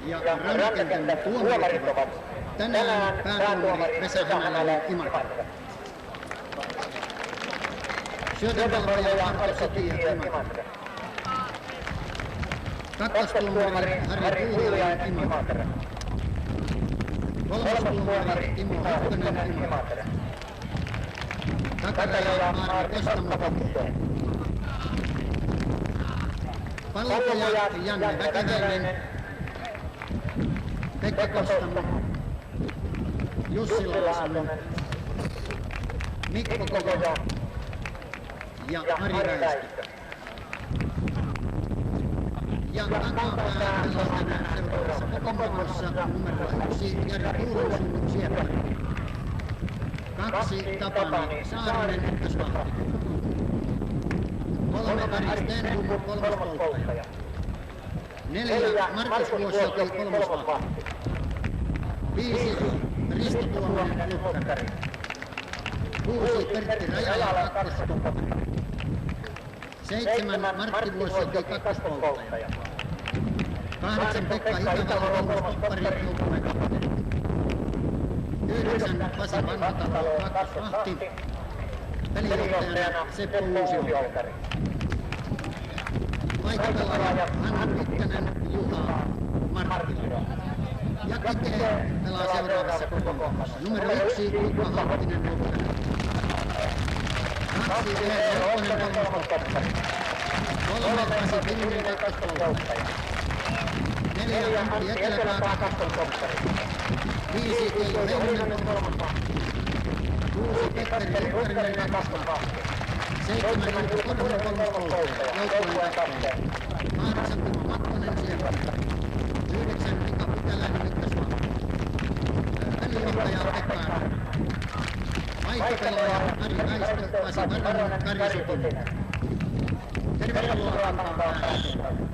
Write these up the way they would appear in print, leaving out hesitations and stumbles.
ja rantakentän tuomarit ovat tänään päätuomari Vesa Hämäläinen Imatra. Syötönvalvoja Marko Sikiö Imatra. Kakkostuomari Harri Puuliainen Imatra. Kolmostuomari Timo Hokkonen Imatra. Takaraja Maari Kostamo Kokkonen. Pallottaja Janne Väkäväinen. Pekka Kostamo. Jussi Laasinen. Mikko Kovo ja Ari Väistö. Ja takapää pelaajan seuraavassa kokoonpanossa numero 1 Jari Kuulusun Sieppari. 2 Tapani Saarinen ykkösvahti. 3 Kari Stenbom kolmospolttaja. 4 Markus Vuosijoki kolmosvahti. 5 Risto Tuominen lukkari. 6 Pertti Rajala kakkostuppari. 7 Martti Vuosijoki kakkospolttaja. 8 Pekka Itävalo kolmostuppari joukkueen kapteeni. 9 Pasi Vanhatalo kakkosvahti. Pelijohtajana Seppo Uusiolkari. Paikkapelaaja Hannu Pitkänen Juha Marttila. Ja Kike pelaa seuraavassa kokoonpanossa. Numero 1 Jukka Haukkinen lukkari. 2 Eero Okkonen kolmospolttaja. 3 Pasi Vilminen kakkospolttaja. 4 Antti Eteläpää kakkospolttaja. 5 Keijo Heinonen kolmosvahti. 6 Petteri Rukkarinen kakkospolttaja. 7 Ilkka Korhonen kolmospolttaja. Joukkueen kapteeni. 8 Timo Makkonen Sieppari. 9 Mika Pykäläinen ykkösvahti. Pelijohtaja Pekka Arvonen. Vaihtopelaaja Ari Väistö, Pasi Varmanen, Kari Sutinen. Tervetuloa Vantaan päätöön.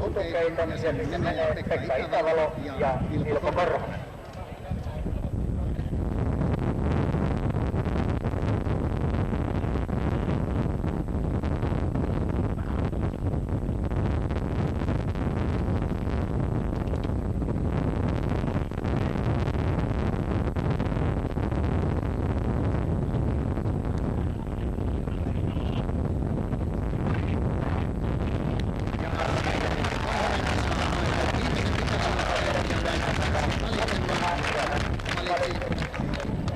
Utukeiton ja sen menee Pekka Itävalo ja Ilkka Korhonen.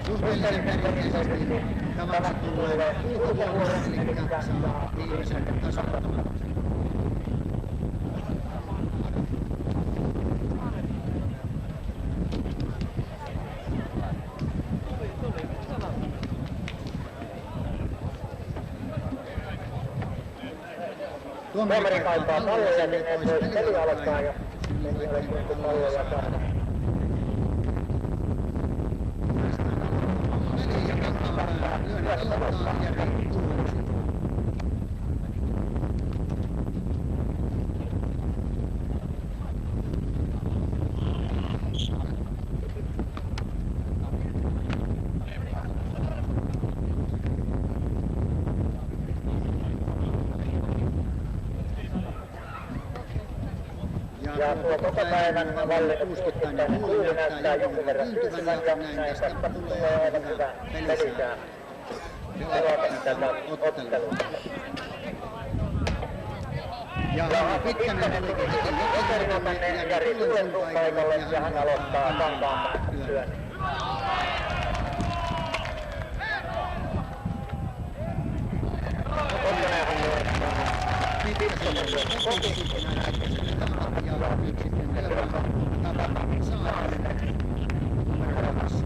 Suhteellisen perinteisesti tavaksi tulee ulkopuolella, eli saa viimeisen tasoittamaan. Tuomari kaipaa palloja, niin että peli alkaa ja ei ole kuinka palloja saada. Ja tuo koko päivän vallinnut uuskittainen tuuli näyttää jonkun verran tyytyvän ja näin tästä tulee aivan hyvä pelisää tätä ottelua. Ja Pitkänen otetaan tänne Jari Tuulentun paikalle ja hän aloittaa Kankaanpään työn. kopiksi näin sitten ja nyt sitten Lööman Tapani Saarinen numero 2.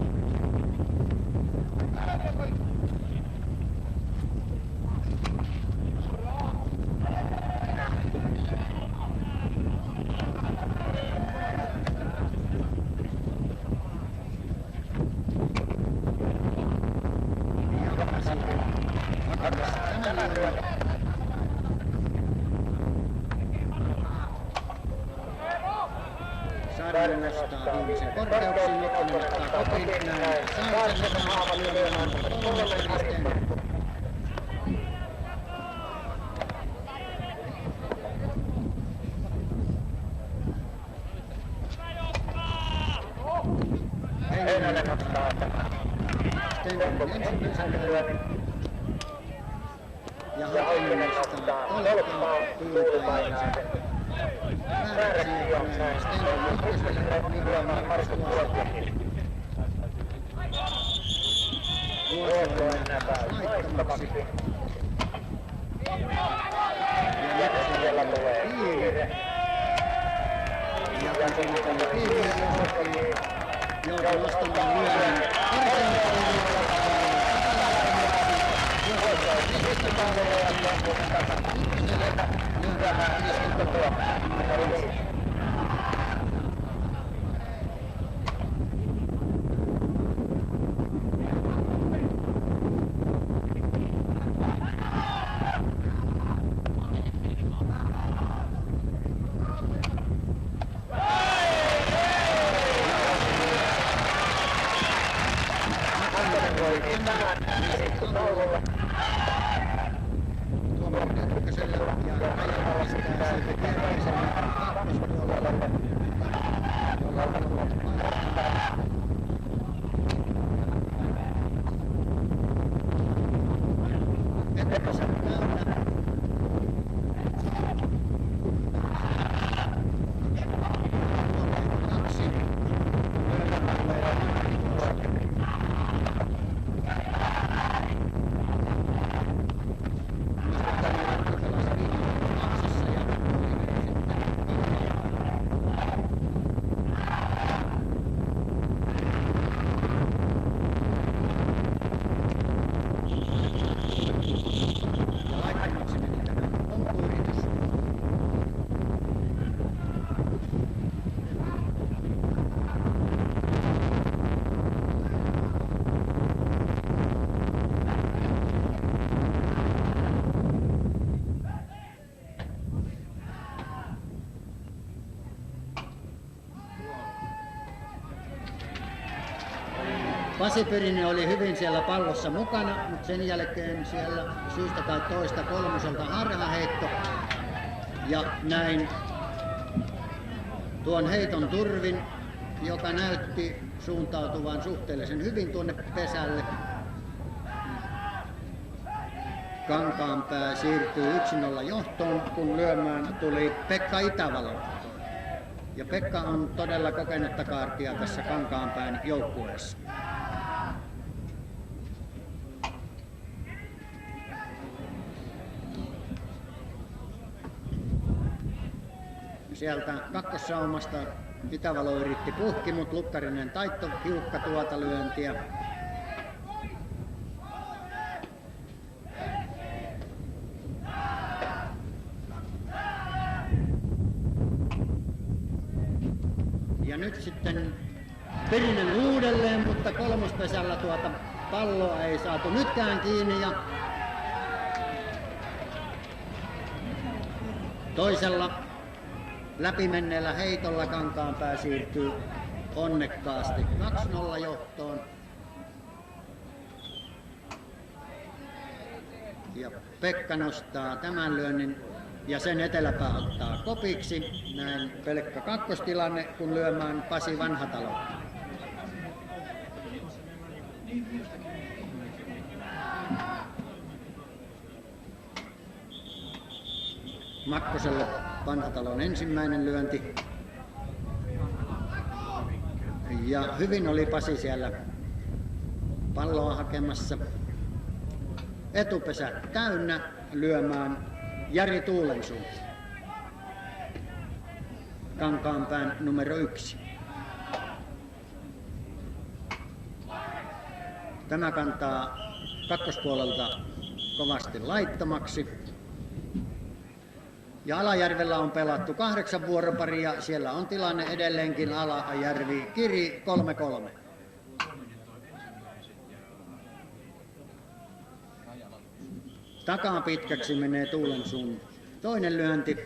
Saarinen nostaa viimeisen korkeuksiin, Mikkonen ottaa kopin, näin Saarinen lyömään kolmannen pisteen. Heinonen ottaa Stenberg ensimmäisen lyönnin. Ja Hakinen nostaa tolppaa Tuulipainaa. Vääräksi on Stenberg ykköselle, Mikkonen Markku Vuosi. Vuosi näpää laittomaksi. Ja Lepsellä tulee kiire. Ja kun siinä tulee kiire, joutuu nostamaan lyönnin Tuomarin ykköselle ja Rajan pistää siitä kierteiselle kakkospuolelle, jolla on Pettersen täynnä. Pasi Pyrinen oli hyvin siellä pallossa mukana, mutta sen jälkeen siellä syystä tai toista kolmoselta harhaheitto. Ja näin tuon heiton turvin, joka näytti suuntautuvan suhteellisen hyvin tuonne pesälle. Kankaanpää siirtyi 1-0 johtoon, kun lyömään tuli Pekka Itävalo. Ja Pekka on todella kokenutta kaartia tässä Kankaanpään joukkueessa. Sieltä kakkossaumasta Itävalo yritti puhki, mutta Lukkarinen taitto hiukka tuota lyöntiä. Ja nyt sitten Pyrinen uudelleen, mutta kolmospesällä tuota palloa ei saatu nytkään kiinni. Ja toisella läpimenneellä heitolla Kankaanpää siirtyy onnekkaasti 2-0 johtoon. Ja Pekka nostaa tämän lyönnin ja sen eteläpää ottaa kopiksi. Näin pelkkä kakkostilanne, kun lyömään Pasi Vanhatalo. Makkoselle Vanhatalon ensimmäinen lyönti. Ja hyvin oli Pasi siellä palloa hakemassa. Etupesä täynnä lyömään Jari Tuulensuun. Kankaanpään numero 1. Tämä kantaa kakkospuolelta kovasti laittomaksi. Ja Alajärvellä on pelattu 8 vuoroparia. Siellä on tilanne edelleenkin Alajärvi-Kiri 3-3. Takaa pitkäksi menee Tuulensuun toinen lyönti.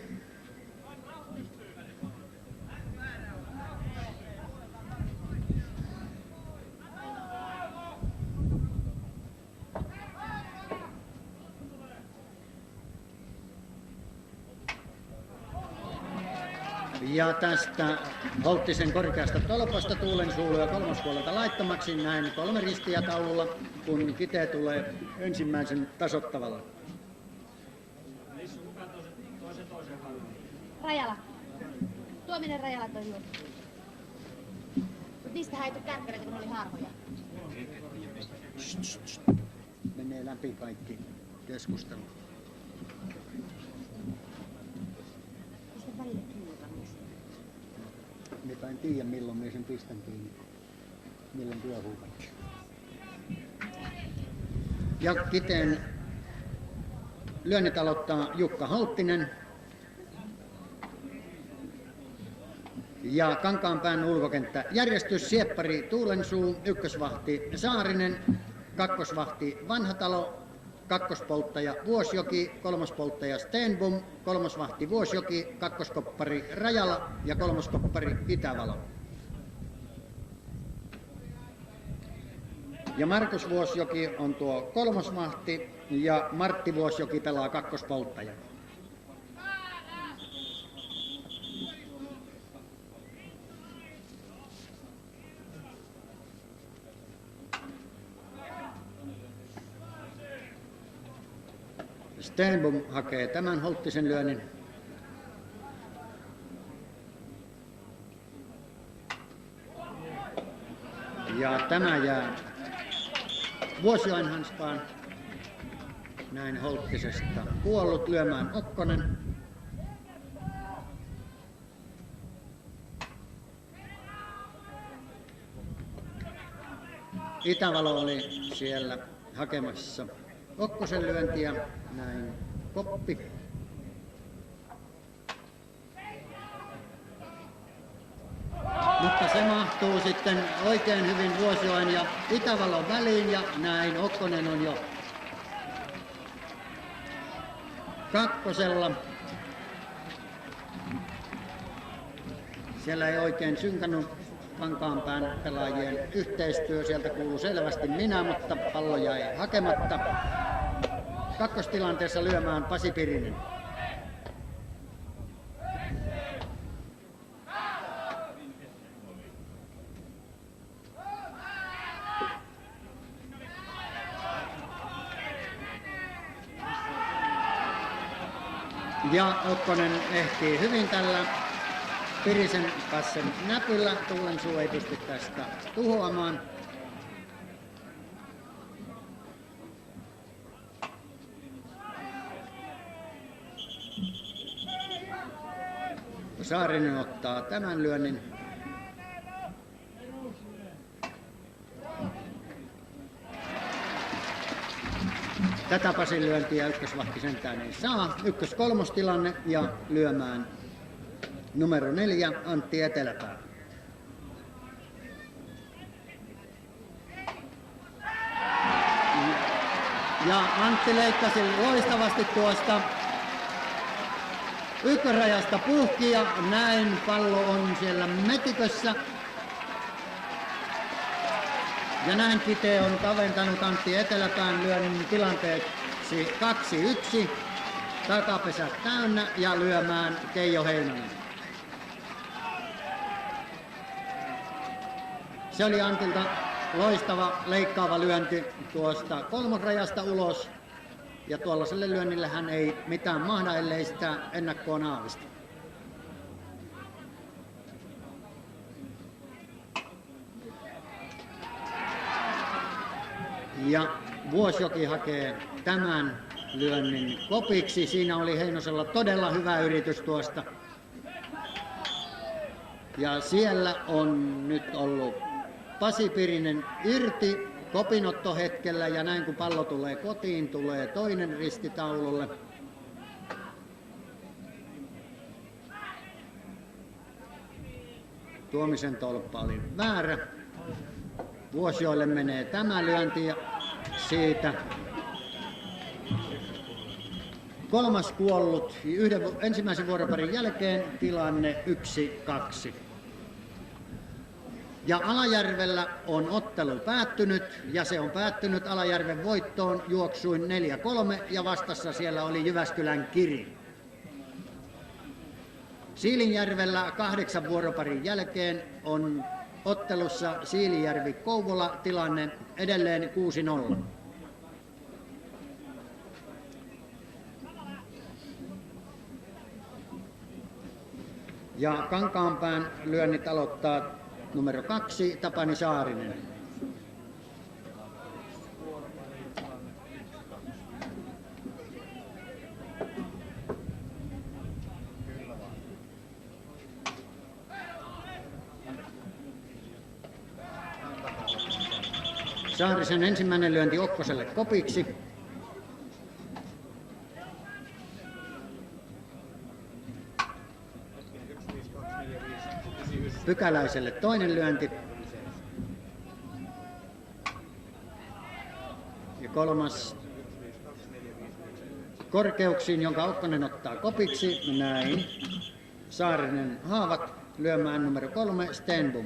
Ja tästä Holttisen korkeasta tolpasta Tuulensuulla kolmospuolelta laittomaksi näin 3 ristiä taululla, kun Kite tulee ensimmäisen tasoittavalla. Rajala. Tuominen Rajala toi juuri. Mut niistä ei tule kärkkäreitä, kun ne oli harvoja. Menee läpi kaikki keskustelu. Mistä välillä kiinni? Minä en tiedä milloin minä sen pistän kiinni. Milloin työhuu kaikki. Ja Kiteen lyönnit aloittaa Jukka Holttinen. Ja Kankaanpään ulkokenttä järjestys Sieppari Tuulensuu, ykkösvahti Saarinen, kakkosvahti Vanhatalo, kakkospolttaja Vuosjoki, kolmospolttaja Stenbom, kolmosvahti Vuosjoki, kakkoskoppari Rajala ja kolmoskoppari Itävalo. Ja Markus Vuosjoki on tuo kolmosvahti ja Martti Vuosjoki pelaa kakkospolttaja. Stenbom hakee tämän Holttisen lyönnin. Ja tämä jää Vuosjoen hanskaan. Näin Holttisesta kuollut lyömään Okkonen. Itävalo oli siellä hakemassa Okkosen lyöntiä, näin Koppi. Mutta se mahtuu sitten oikein hyvin Vuosjoen ja Itävalon väliin ja näin Okkonen on jo kakkosella. Siellä ei oikein synkannut Kankaanpään pelaajien yhteistyö. Sieltä kuuluu selvästi minä, mutta pallo jäi hakematta. Kakkostilanteessa lyömään Pasi Pirinen. Ja Okkonen ehtii hyvin tällä Pirisen passen näpyllä. Tuulensuu ei pysty tästä tuhoamaan. Saarinen ottaa tämän lyönnin. Tätä Pasin lyöntiä ykkösvahti sentään ei saa. Ykkös-kolmostilanne ja lyömään numero 4 Antti Eteläpää. Ja Antti leikkasi loistavasti tuosta ykkösrajasta puhki ja näin pallo on siellä metikössä. Ja näin Kite on kaventanut Antti Eteläpään lyönnin tilanteeksi 2-1. Takapesä täynnä ja lyömään Keijo Heinonen. Se oli Antilta loistava leikkaava lyönti tuosta kolmosrajasta ulos. Ja tuollaiselle lyönnille hän ei mitään mahda, ellei sitä ennakkoon aavista. Ja Vuosjoki hakee tämän lyönnin kopiksi. Siinä oli Heinosella todella hyvä yritys tuosta Ja siellä on nyt ollut Pasi Pirinen irti kopinottohetkellä ja näin kun pallo tulee kotiin, tulee toinen risti taululle. Tuomisen tolppa oli väärä. Vuosioille menee tämä lyönti ja siitä kolmas kuollut ensimmäisen vuoroparin jälkeen tilanne 1-2. Ja Alajärvellä on ottelu päättynyt ja se on päättynyt Alajärven voittoon juoksuin 4-3 ja vastassa siellä oli Jyväskylän Kiri. Siilinjärvellä 8 vuoroparin jälkeen on ottelussa Siilinjärvi-Kouvola tilanne edelleen 6-0. Ja Kankaanpään lyönnit aloittaa numero 2 Tapani Saarinen. Saarisen ensimmäinen lyönti Okkoselle kopiksi. Pykäläiselle toinen lyönti. Ja kolmas korkeuksiin, jonka Okkonen ottaa kopiksi. Näin. Saarinen haavat lyömään numero 3 Stenbom.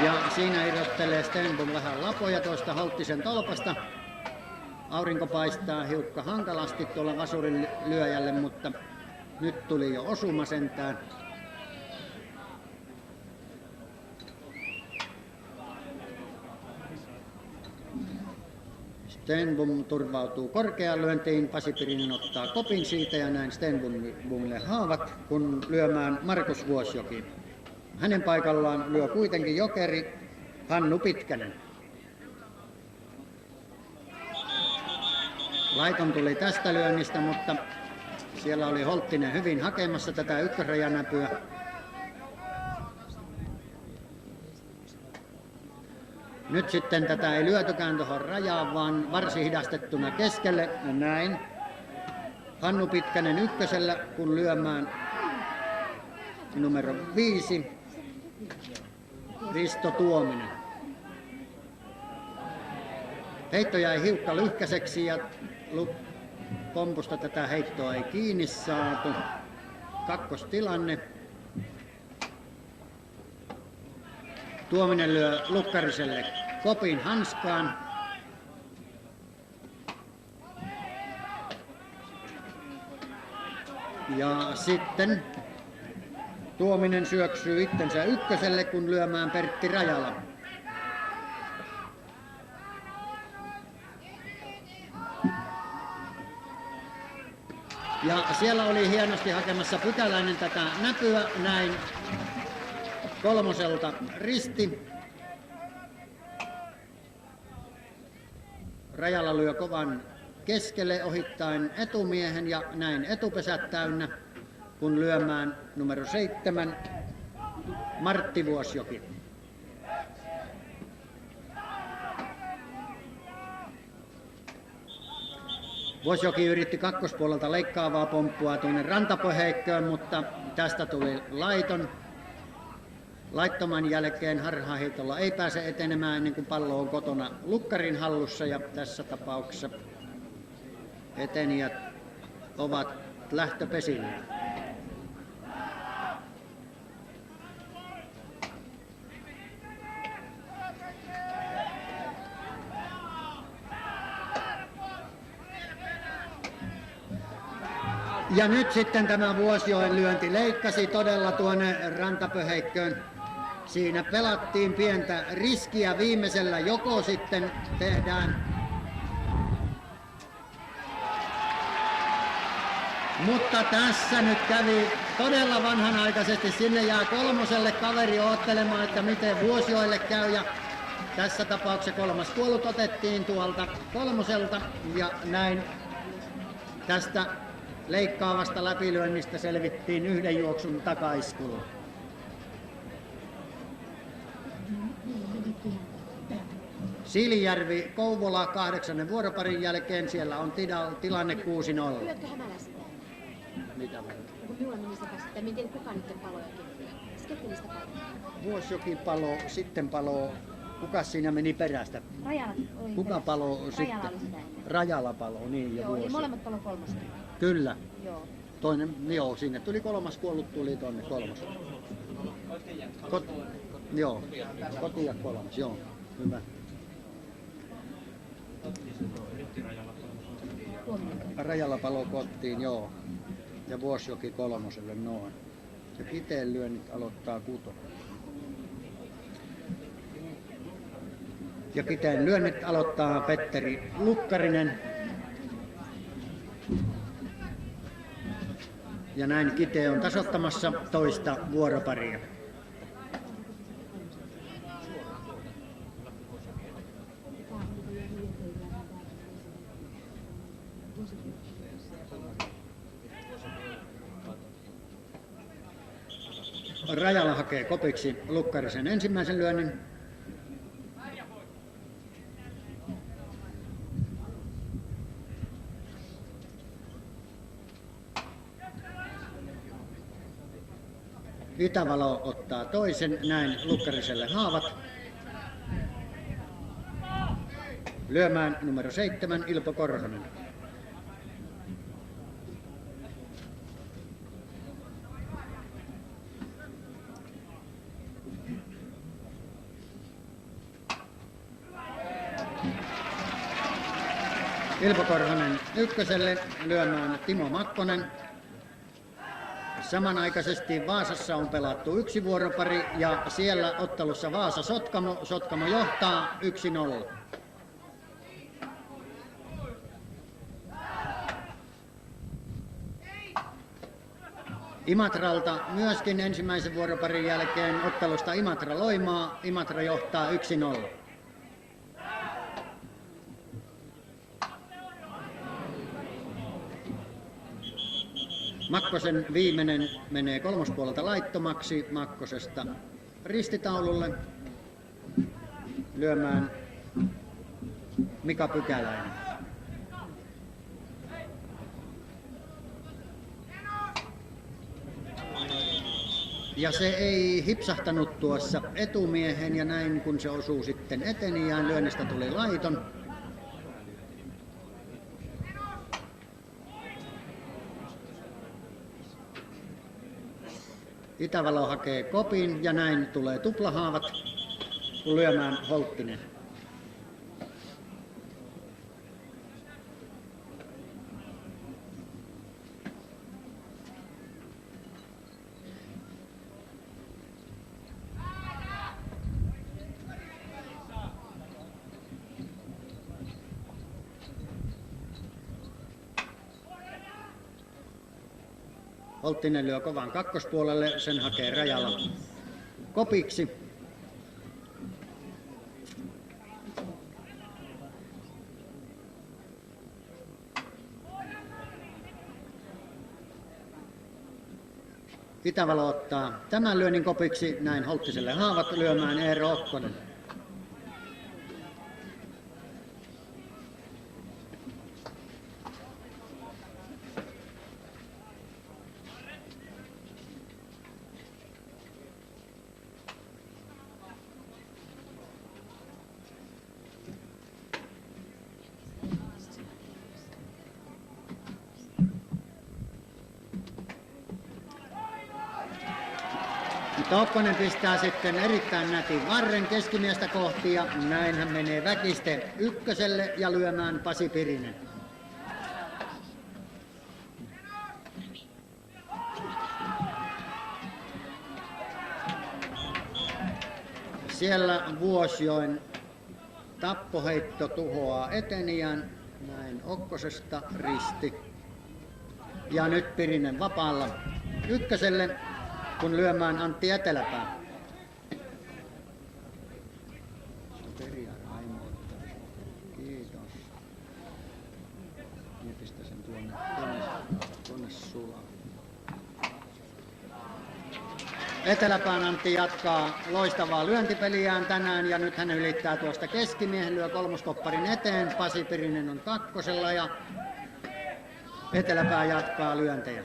Ja siinä irrottelee Stenbom vähän lapoja tuosta Holttisen tolpasta. Aurinko paistaa hiukka hankalasti tuolla vasurin lyöjälle, mutta nyt tuli jo osuma sentään. Stenbom turvautuu korkeaan lyöntiin, Pasi Pirinen ottaa kopin siitä ja näin Stenbomille haavat, kun lyömään Markus Vuosjoki. Hänen paikallaan lyö kuitenkin jokeri Hannu Pitkänen. Laiton tuli tästä lyönnistä, mutta siellä oli Holttinen hyvin hakemassa tätä ykkösrajanäpyä. Nyt sitten tätä ei lyötykään tuohon rajaan, vaan varsin hidastettuna keskelle. Näin. Hannu Pitkänen ykkösellä, kun lyömään numero 5. Risto Tuominen. Heitto jäi hiukka lyhkäiseksi ja kompusta tätä heittoa ei kiinni saatu. Kakkostilanne. Tuominen lyö Lukkariselle kopin hanskaan. Ja sitten Tuominen syöksyy itsensä ykköselle, kun lyömään Pertti Rajala. Ja siellä oli hienosti hakemassa Pykäläinen tätä näpyä, näin kolmoselta risti. Rajala lyö kovan keskelle ohittaen etumiehen ja näin etupesät täynnä, kun lyömään numero 7 Martti Vuosjoki. Vuosjoki yritti kakkospuolelta leikkaavaa pomppua tuonne rantapoheikköön, mutta tästä tuli laiton. Laittoman jälkeen harhaheitolla ei pääse etenemään ennen kuin pallo on kotona Lukkarin hallussa ja tässä tapauksessa etenijät ovat lähtöpesillä. Ja nyt sitten tämä Vuosjoen lyönti leikkasi todella tuonne rantapöheikköön. Siinä pelattiin pientä riskiä viimeisellä, joko sitten tehdään. Mutta tässä nyt kävi todella vanhanaikaisesti. Sinne jää kolmoselle kaveri odottelemaan, että miten Vuosjoelle käy. Ja Tässä tapauksessa kolmas kuolut otettiin tuolta kolmoselta ja näin tästä leikkaavasta läpilyönnistä selvittiin yhden juoksun takaiskulla. Siilijärvi, Kouvola 8. vuoroparin jälkeen. Siellä on tilanne 6-0. Lyötkö Hämälä sitä? Mitä? Kun minulla meni se kanssa, että en tiedä kuka niiden paloja keppiä. Skeptilistä paikkaa. Vuosijoki palo, sitten palo. Kuka siinä meni perästä? Rajala oli Kuka perässä. palo Rajala sitten? oli sitä ennen. Rajala palo, niin jo Joo, eli vuosi. molemmat palo kolmosta. Kyllä. Joo. Toinen, joo, sinne tuli kolmas kuollut, tuli tonne kolmas. Joo, koti ja kolmas, joo, hyvä. Rajalla palo kotiin, joo. Ja Vuosijoki kolmoselle, noin. Ja Kiteen lyönnit aloittaa kuto. Ja Kiteen lyönnit aloittaa Petteri Lukkarinen. Ja näin Kite on tasoittamassa toista vuoroparia. Rajala hakee kopiksi Lukkarisen ensimmäisen lyönnin. Itävalo ottaa toisen, näin Lukkariselle haavat. Lyömään numero 7, Ilpo Korhonen. Ilpo Korhonen ykköselle, lyömään Timo Makkonen. Samanaikaisesti Vaasassa on pelattu yksi vuoropari ja siellä ottelussa Vaasa-Sotkamo. Sotkamo johtaa 1-0. Imatralta myöskin ensimmäisen vuoroparin jälkeen ottelusta Imatra-Loimaa. Imatra johtaa 1-0. Makkosen viimeinen menee kolmospuolelta laittomaksi, Makkosesta ristitaululle lyömään Mika Pykäläinen. Ja se ei hipsahtanut tuossa etumiehen ja näin kun se osuu sitten eteniään, lyönnistä tuli laiton. Itävalo hakee kopin ja näin tulee tuplahaavat lyömään Holttinen. Holttinen lyö kovan kakkospuolelle, sen hakee Rajala kopiksi. Itävalo ottaa tämän lyönnin kopiksi, näin Holttiselle haavat lyömään Eero Okkonen. Okkonen pistää sitten erittäin nätin varren keskimiestä kohti ja näin hän menee väkiste ykköselle ja lyömään Pasi Pirinen. Siellä Vuosjoen tappoheitto tuhoaa etenijän, näin Okkosesta risti. Ja nyt Pirinen vapaalla ykköselle, kun lyömään Antti Eteläpää. Eteläpään Antti jatkaa loistavaa lyöntipeliään tänään ja nyt hän ylittää tuosta keskimiehen, lyö kolmoskopparin eteen. Pasi Pirinen on kakkosella ja Eteläpää jatkaa lyöntejä.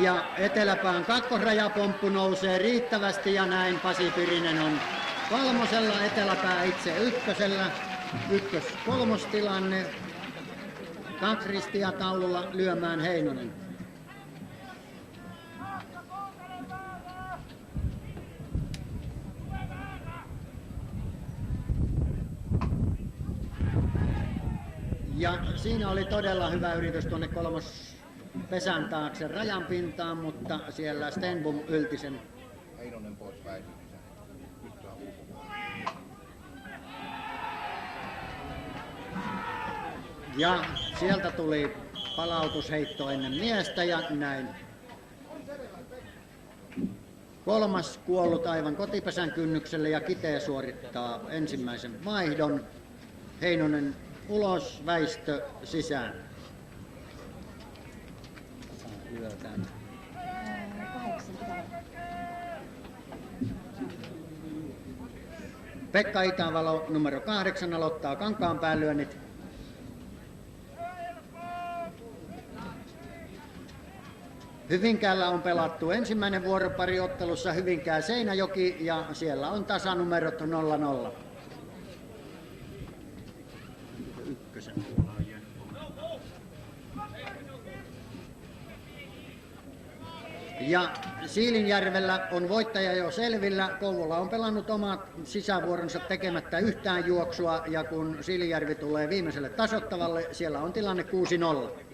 Ja Eteläpään kakkosrajapomppu nousee riittävästi ja näin Pasi Pirinen on kolmosella, Eteläpää itse ykkösellä. Ykkös-kolmostilanne. 2 ristiä taululla lyömään Heinonen. Ja siinä oli todella hyvä yritys tuonne pesän taakse rajan pintaan, mutta siellä Stenbom ylti sen. Heinonen pois väisymisen. Nyt saa ulkopuolella. Ja sieltä tuli palautusheitto ennen miestä ja näin. Kolmas kuollut aivan kotipesän kynnykselle ja Kitee suorittaa ensimmäisen vaihdon. Heinonen ulos, Väistö sisään. 8 Itävalo. Pekka Itävalo numero 8 aloittaa Kankaanpään lyönnit. Hyvinkäällä on pelattu ensimmäinen vuoropari ottelussa Hyvinkää Seinäjoki ja siellä on tasanumerot 0-0. Ykkösen. Ja Siilinjärvellä on voittaja jo selvillä. Kouvola on pelannut omat sisävuoronsa tekemättä yhtään juoksua ja kun Siilinjärvi tulee viimeiselle tasoittavalle, siellä on tilanne 6-0.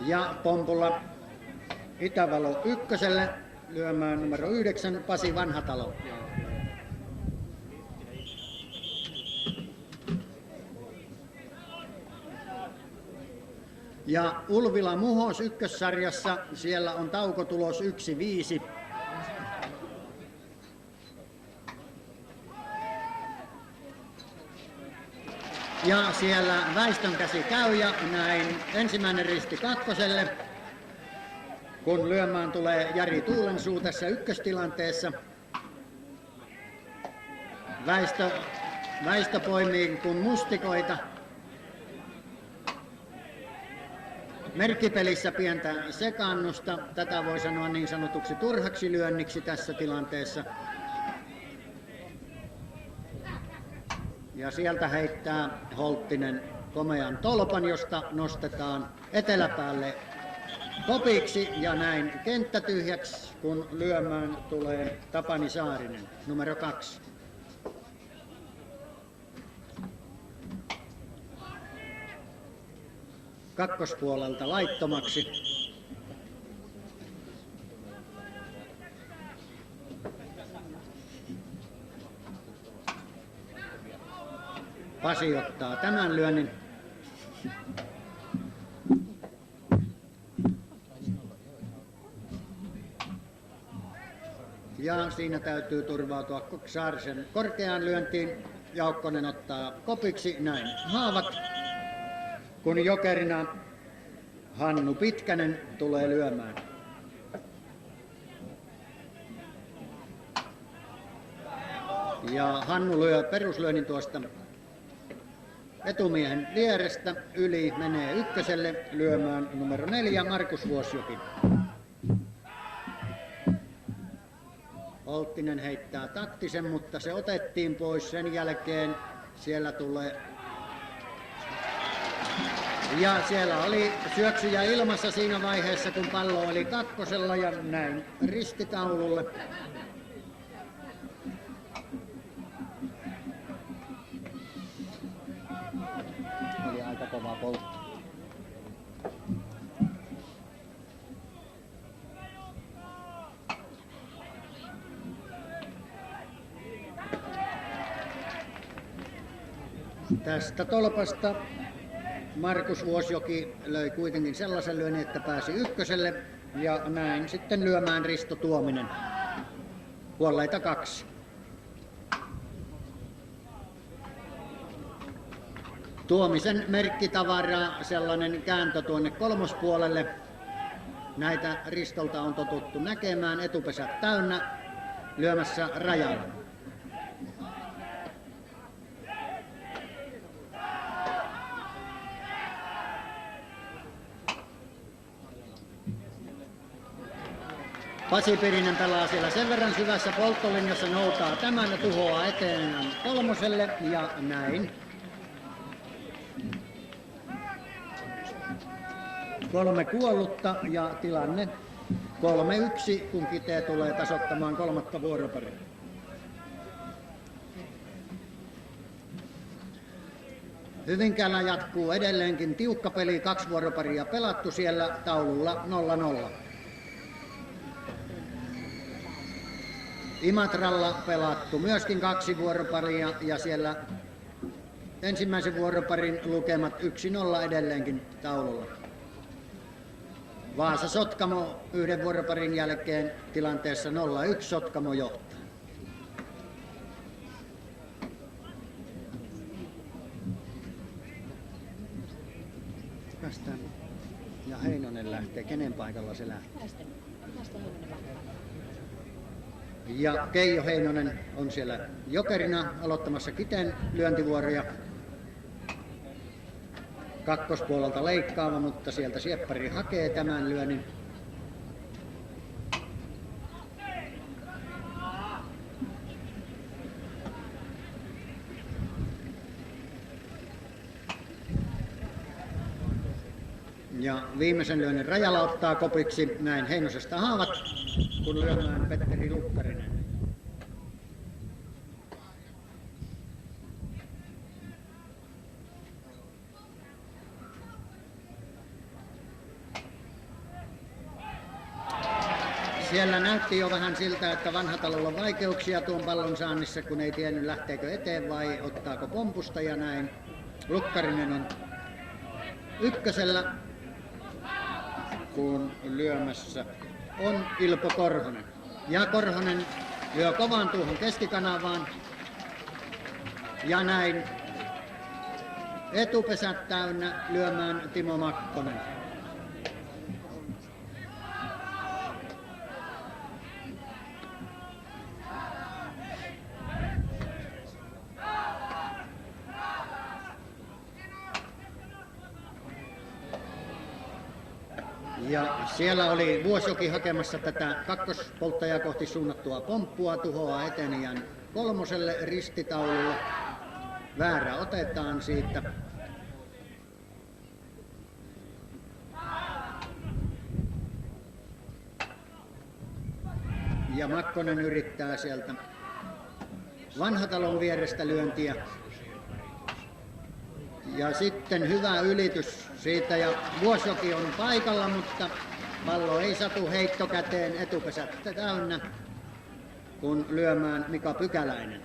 Ja pompulla Itävalo ykköselle lyömään numero 9 Pasi Vanhatalo. Ja Ulvila Muhos ykkössarjassa, siellä on taukotulos 1-5. Ja siellä Väistön käsi käy ja näin ensimmäinen risti kakkoselle. Kun lyömään tulee Jari Tuulensuu tässä ykköstilanteessa. Väistö poimii kuin mustikoita. Merkkipelissä pientä sekaannusta. Tätä voi sanoa niin sanotuksi turhaksi lyönniksi tässä tilanteessa. Ja sieltä heittää Holttinen komean tolpan, josta nostetaan eteläpäälle kopiksi ja näin kenttä tyhjäksi, kun lyömään tulee Tapani Saarinen, numero 2. Kakkospuolelta laittomaksi. Pasi ottaa tämän lyönnin. Ja siinä täytyy turvautua Saarisen korkeaan lyöntiin. Jaukkonen ottaa kopiksi näin haavat, kun jokerina Hannu Pitkänen tulee lyömään. Ja Hannu lyö peruslyönnin tuosta etumiehen vierestä, yli menee ykköselle lyömään numero 4 Markus Vuosjoki. Holttinen heittää taktisen, mutta se otettiin pois sen jälkeen. Siellä tulee. Ja siellä oli syöksyjä ilmassa siinä vaiheessa, kun pallo oli kakkosella ja näin ristitaululle. Oli aika kova poltti. Tästä tolpasta Markus Vuosjoki löi kuitenkin sellaisen lyönnin, että pääsi ykköselle ja näin sitten lyömään Risto Tuominen. Kuolleita 2. Tuomisen merkkitavaraa, sellainen kääntö tuonne kolmospuolelle. Näitä Ristolta on totuttu näkemään, etupesät täynnä, lyömässä rajalla. Pasi Pirinen pelaa siellä sen verran syvässä polttolinjassa, noutaa tämän ja tuhoaa eteen kolmoselle ja näin. 3 kuollutta ja tilanne 3-1, kun Kitee tulee tasoittamaan kolmatta vuoroparia. Hyvinkäällä jatkuu edelleenkin tiukka peli, 2 vuoroparia pelattu siellä taululla 0-0. Imatralla pelattu myöskin 2 vuoroparia ja siellä ensimmäisen vuoroparin lukemat 1-0 edelleenkin taululla. Vaasa Sotkamo 1 vuoroparin jälkeen tilanteessa 0-1, Sotkamo johtaa. Päästään. Ja Heinonen lähtee. Kenen paikalla se lähtee? Naisten Heinonen vapaa. Ja Keijo Heinonen on siellä jokerina aloittamassa Kiteen lyöntivuoroja. Kakkospuolelta leikkaava, mutta sieltä sieppari hakee tämän lyönnin. Ja viimeisen lyönnin rajalla ottaa kopiksi näin Heinosesta haavat, kun lyömään Petteri Lukkarinen. Siellä näytti jo vähän siltä, että Vanhatalolla on vaikeuksia tuon pallon saannissa, kun ei tiennyt lähteekö eteen vai ottaako pompusta ja näin. Lukkarinen on ykkösellä, kun lyömässä on Ilpo Korhonen. Ja Korhonen lyö kovan tuohon keskikanavaan ja näin etupesät täynnä lyömään Timo Makkonen. Ja siellä oli Vuosjoki hakemassa tätä kakkospolttajaa kohti suunnattua pomppua, tuhoaa etenijän kolmoselle ristitaululla. Väärä otetaan siitä. Ja Makkonen yrittää sieltä Vanhatalon vierestä lyöntiä. Ja sitten hyvä ylitys siitä ja Vuosjoki on paikalla, mutta pallo ei satu heittokäteen, etupesät täynnä, kun lyömään Mika Pykäläinen.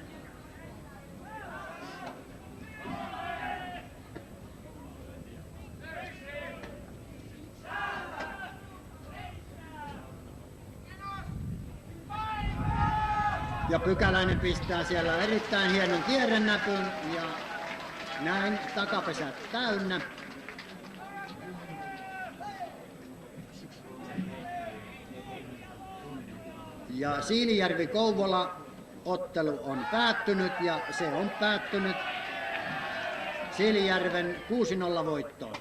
Ja Pykäläinen pistää siellä erittäin hienon kierrennäpyn ja näin takapesät täynnä. Ja Siilijärvi-Kouvola ottelu on päättynyt ja se on päättynyt Siilijärven 6-0 voittoon.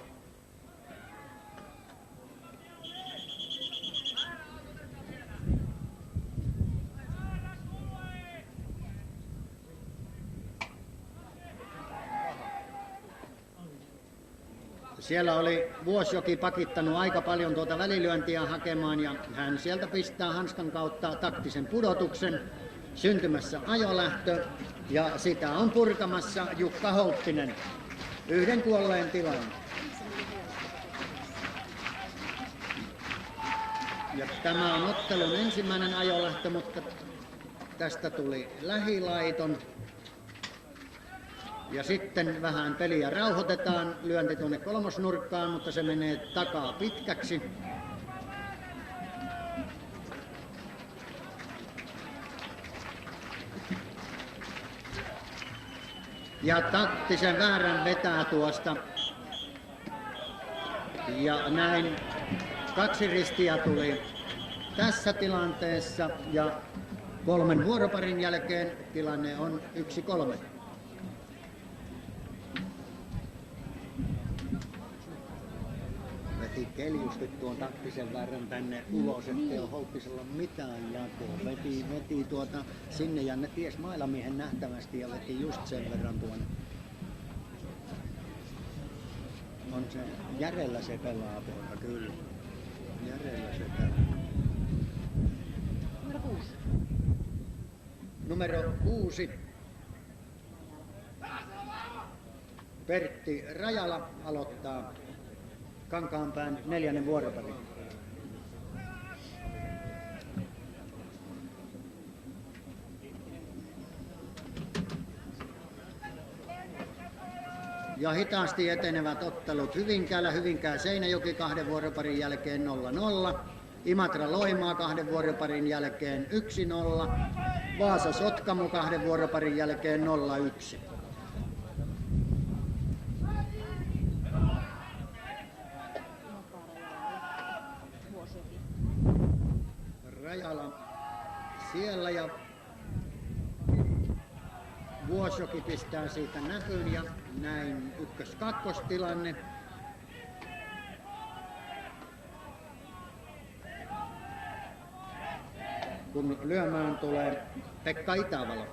Siellä oli Vuosjoki pakittanut aika paljon tuota välilyöntiä hakemaan ja hän sieltä pistää hanskan kautta taktisen pudotuksen, syntymässä ajolähtö ja sitä on purkamassa Jukka Holttinen. 1 kuolleen tilanne. Ja tämä on ottelun ensimmäinen ajolähtö, mutta tästä tuli lähilaiton. Ja sitten vähän peliä rauhoitetaan, lyönti tuonne kolmosnurkkaan, mutta se menee takaa pitkäksi. Ja taktisen väärän vetää tuosta. Ja näin 2 ristiä tuli tässä tilanteessa ja 3 vuoroparin jälkeen tilanne on 1-3. Veti keljusti tuon taktisen väärän tänne ulos, ettei ole Houkisella mitään jakoa. Veti sinne ja ne ties mailamiehen nähtävästi ja veti just sen verran tuonne. On se järjellä se pelaa poika, kyllä. Järjellä se pelaa. Numero 6. Numero 6. Pertti Rajala aloittaa Kankaanpään 4. vuoroparin. Ja hitaasti etenevät ottelut Hyvinkäällä. Hyvinkää Seinäjoki 2 vuoroparin jälkeen 0-0. Imatra Loimaa 2 vuoroparin jälkeen 1-0. Vaasa Sotkamo 2 vuoroparin jälkeen 0-1. Rajala siellä ja Vuosjoki pistää siitä näkyyn ja näin 1-2 tilanne. Kun lyömään tulee Pekka Itävalo.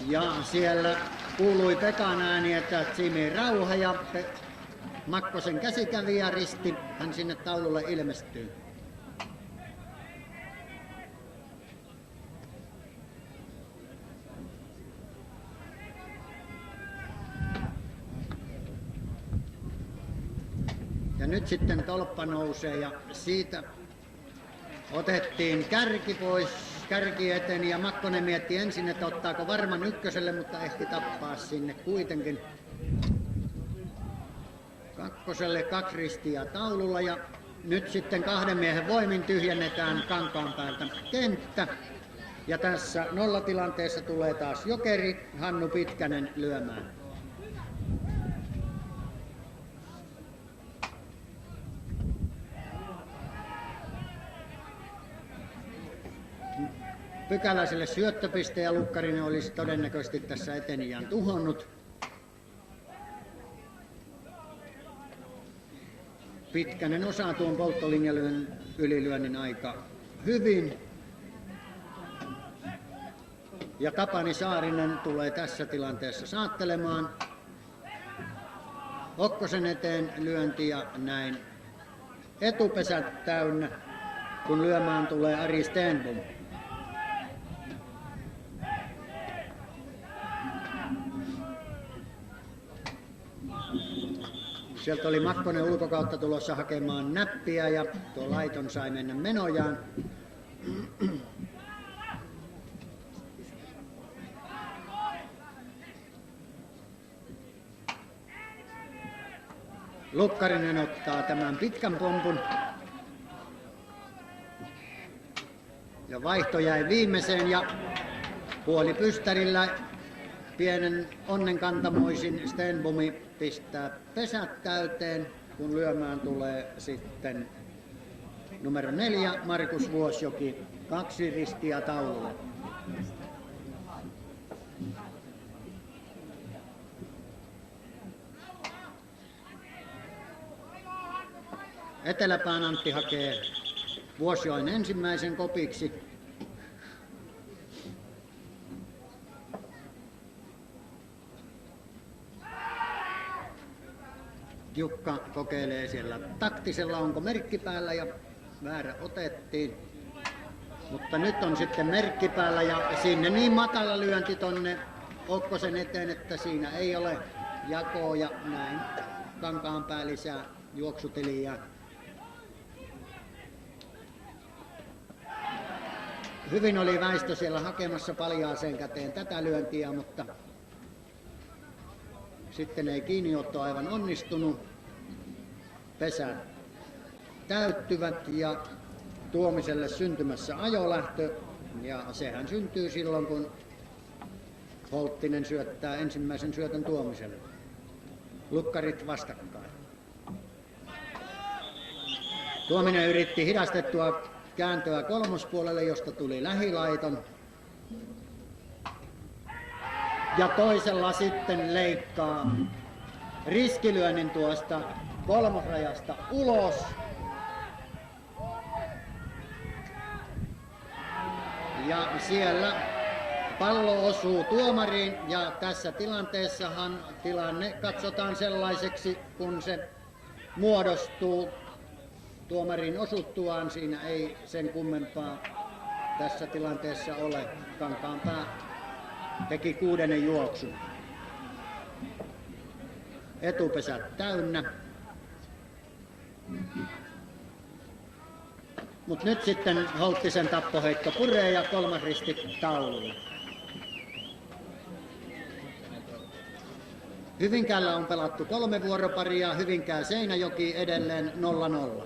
Ja siellä kuului Pekan ääni, että Simi Rauha ja Makkosen käsikävijä risti. Hän sinne taululle ilmestyy. Ja nyt sitten tolppa nousee ja siitä otettiin kärki pois, kärki eteni ja Makkonen mietti ensin, että ottaako varman ykköselle, mutta ehti tappaa sinne kuitenkin. Kakkoselle 2 ristiä taululla ja nyt sitten 2 miehen voimin tyhjennetään Kankaanpäältä kenttä. Ja tässä nollatilanteessa tulee taas jokeri Hannu Pitkänen lyömään. Pykäläiselle syöttöpiste ja Lukkarinen olisi todennäköisesti tässä etenijään tuhonnut. Pitkänen osaa tuon polttolinjan ylilyönnin aika hyvin. Ja Tapani Saarinen tulee tässä tilanteessa saattelemaan. Okkosen eteen lyönti ja näin etupesät täynnä, kun lyömään tulee Ari Stenbom. Sieltä oli Makkonen ulkokautta tulossa hakemaan näppiä ja tuo laiton sai mennä menojaan. Lukkarinen ottaa tämän pitkän pompun. Ja vaihto jäi viimeiseen ja puolipystärillä pienen onnenkantamoisin Stenbomi pistää pesät täyteen, kun lyömään tulee sitten numero 4 Markus Vuosjoki 2 ristiä taululle. Eteläpään Antti hakee Vuosjoen ensimmäisen kopiksi. Jukka kokeilee siellä taktisella, onko merkki päällä ja väärä otettiin. Mutta nyt on sitten merkki päällä ja sinne niin matala lyönti tonne Okkosen eteen, että siinä ei ole jakoa ja näin Kankaanpää lisää juoksutiliä. Hyvin oli Väistö siellä hakemassa paljaaseen käteen tätä lyöntiä, mutta sitten ei kiinniotto aivan onnistunut. Pesät täyttyvät ja Tuomiselle syntymässä ajolähtö, ja sehän syntyy silloin, kun Holttinen syöttää ensimmäisen syötön Tuomiselle. Lukkarit vastakkain. Tuominen yritti hidastettua kääntöä kolmospuolelle, josta tuli lähilaiton. Ja toisella sitten leikkaa riskilyönnin tuosta kolmosrajasta ulos. Ja siellä pallo osuu tuomariin, ja tässä tilanteessahan tilanne katsotaan sellaiseksi, kun se muodostuu tuomarin osuttuaan. Siinä ei sen kummempaa tässä tilanteessa ole. Kankaanpää teki 6. juoksun. Etupesät täynnä. Mutta nyt sitten Holttisen tappoheitto puree ja kolmas risti taululle. Hyvinkäällä on pelattu 3 vuoroparia, Hyvinkää Seinäjoki edelleen 0-0.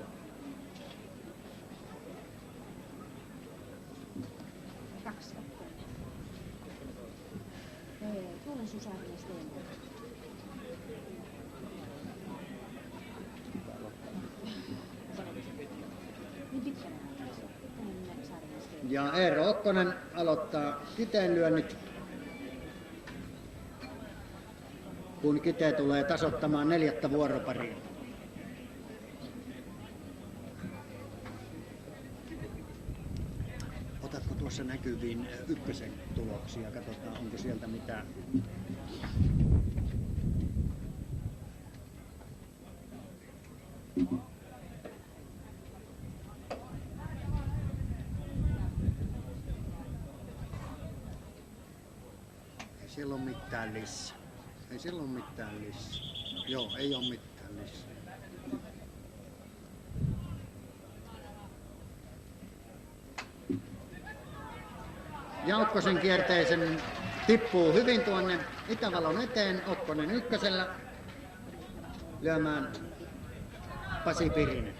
Tuolen Susaarinen Stenberg. Niin pitkänä Saarinen Stenberg. Ja Eero Okkonen aloittaa kiteenlyönnit, kun Kite tulee tasoittamaan 4. vuoroparia. Otatko tuossa näkyviin ykkösen tuloksia? Katsotaan, onko sieltä mitään. Ei siellä ole mitään lisää. Ei siellä ole mitään lisää. Joo, ei ole mitään lisää. Ja Okkosen kierteisen tippuu hyvin tuonne Itävalon eteen. Okkonen ykkösellä lyömään Pasi Pirinen.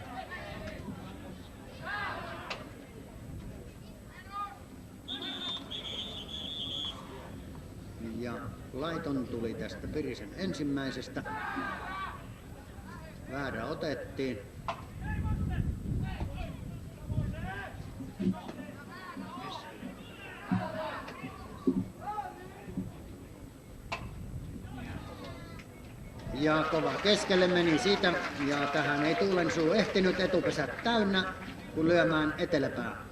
Ja laiton tuli tästä Pirisen ensimmäisestä. Väärä otettiin. Ja kova keskelle meni siitä, ja tähän ei Tuulensuu ehtinyt, etupesät täynnä, kun lyömään eteläpää.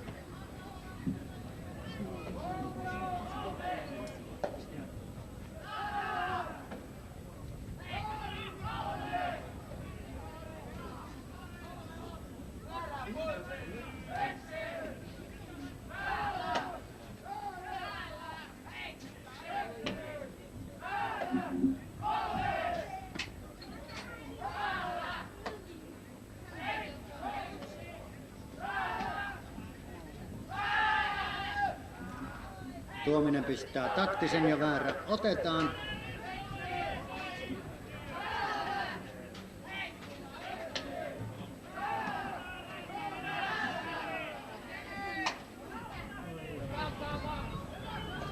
Tuominen pistää taktisen ja väärä otetaan.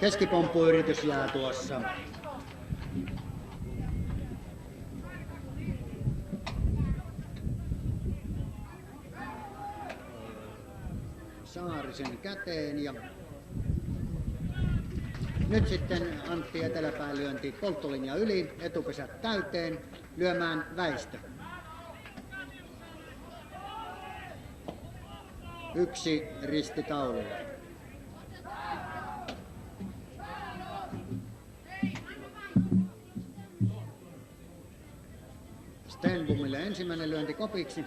Keskipomppuyritys jää tuossa. Saarisen käteen ja nyt sitten Antti Eteläpää lyönti polttolinja yli, etupesät täyteen, lyömään Väistö. 1 risti taululla. Stenbomille ensimmäinen lyönti kopiksi.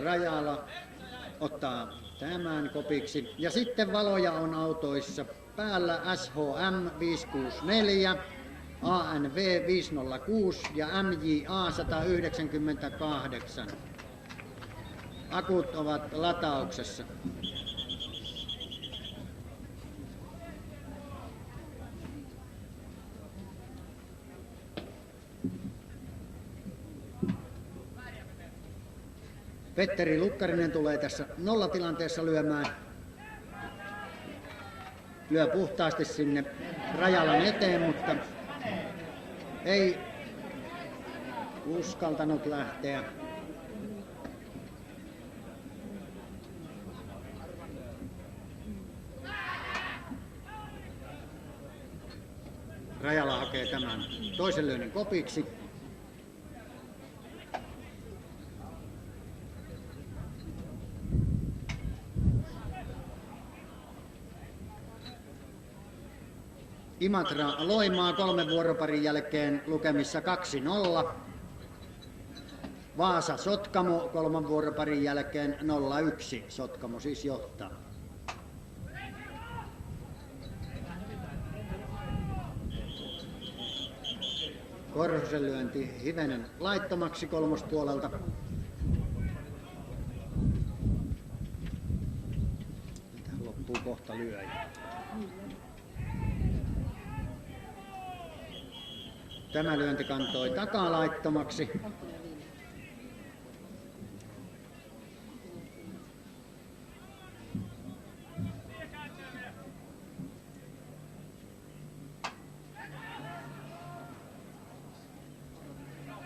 Rajala ottaa tämän kopiksi. Ja sitten valoja on autoissa päällä SHM 564, ANV 506 ja MJA 198. Akut ovat latauksessa. Petteri Lukkarinen tulee tässä nollatilanteessa lyömään. Lyö puhtaasti sinne Rajalan eteen, mutta ei uskaltanut lähteä. Rajala hakee tämän toisen lyönnin kopiksi. Imatra Loimaa 3 vuoroparin jälkeen lukemissa 2-0. Vaasa Sotkamo 3 vuoroparin jälkeen 0-1. Sotkamo siis johtaa. Korhosen lyönti hivenen laittomaksi kolmospuolelta. Tähän loppuu kohta lyöjä. Tämä lyönti kantoi takalaittomaksi.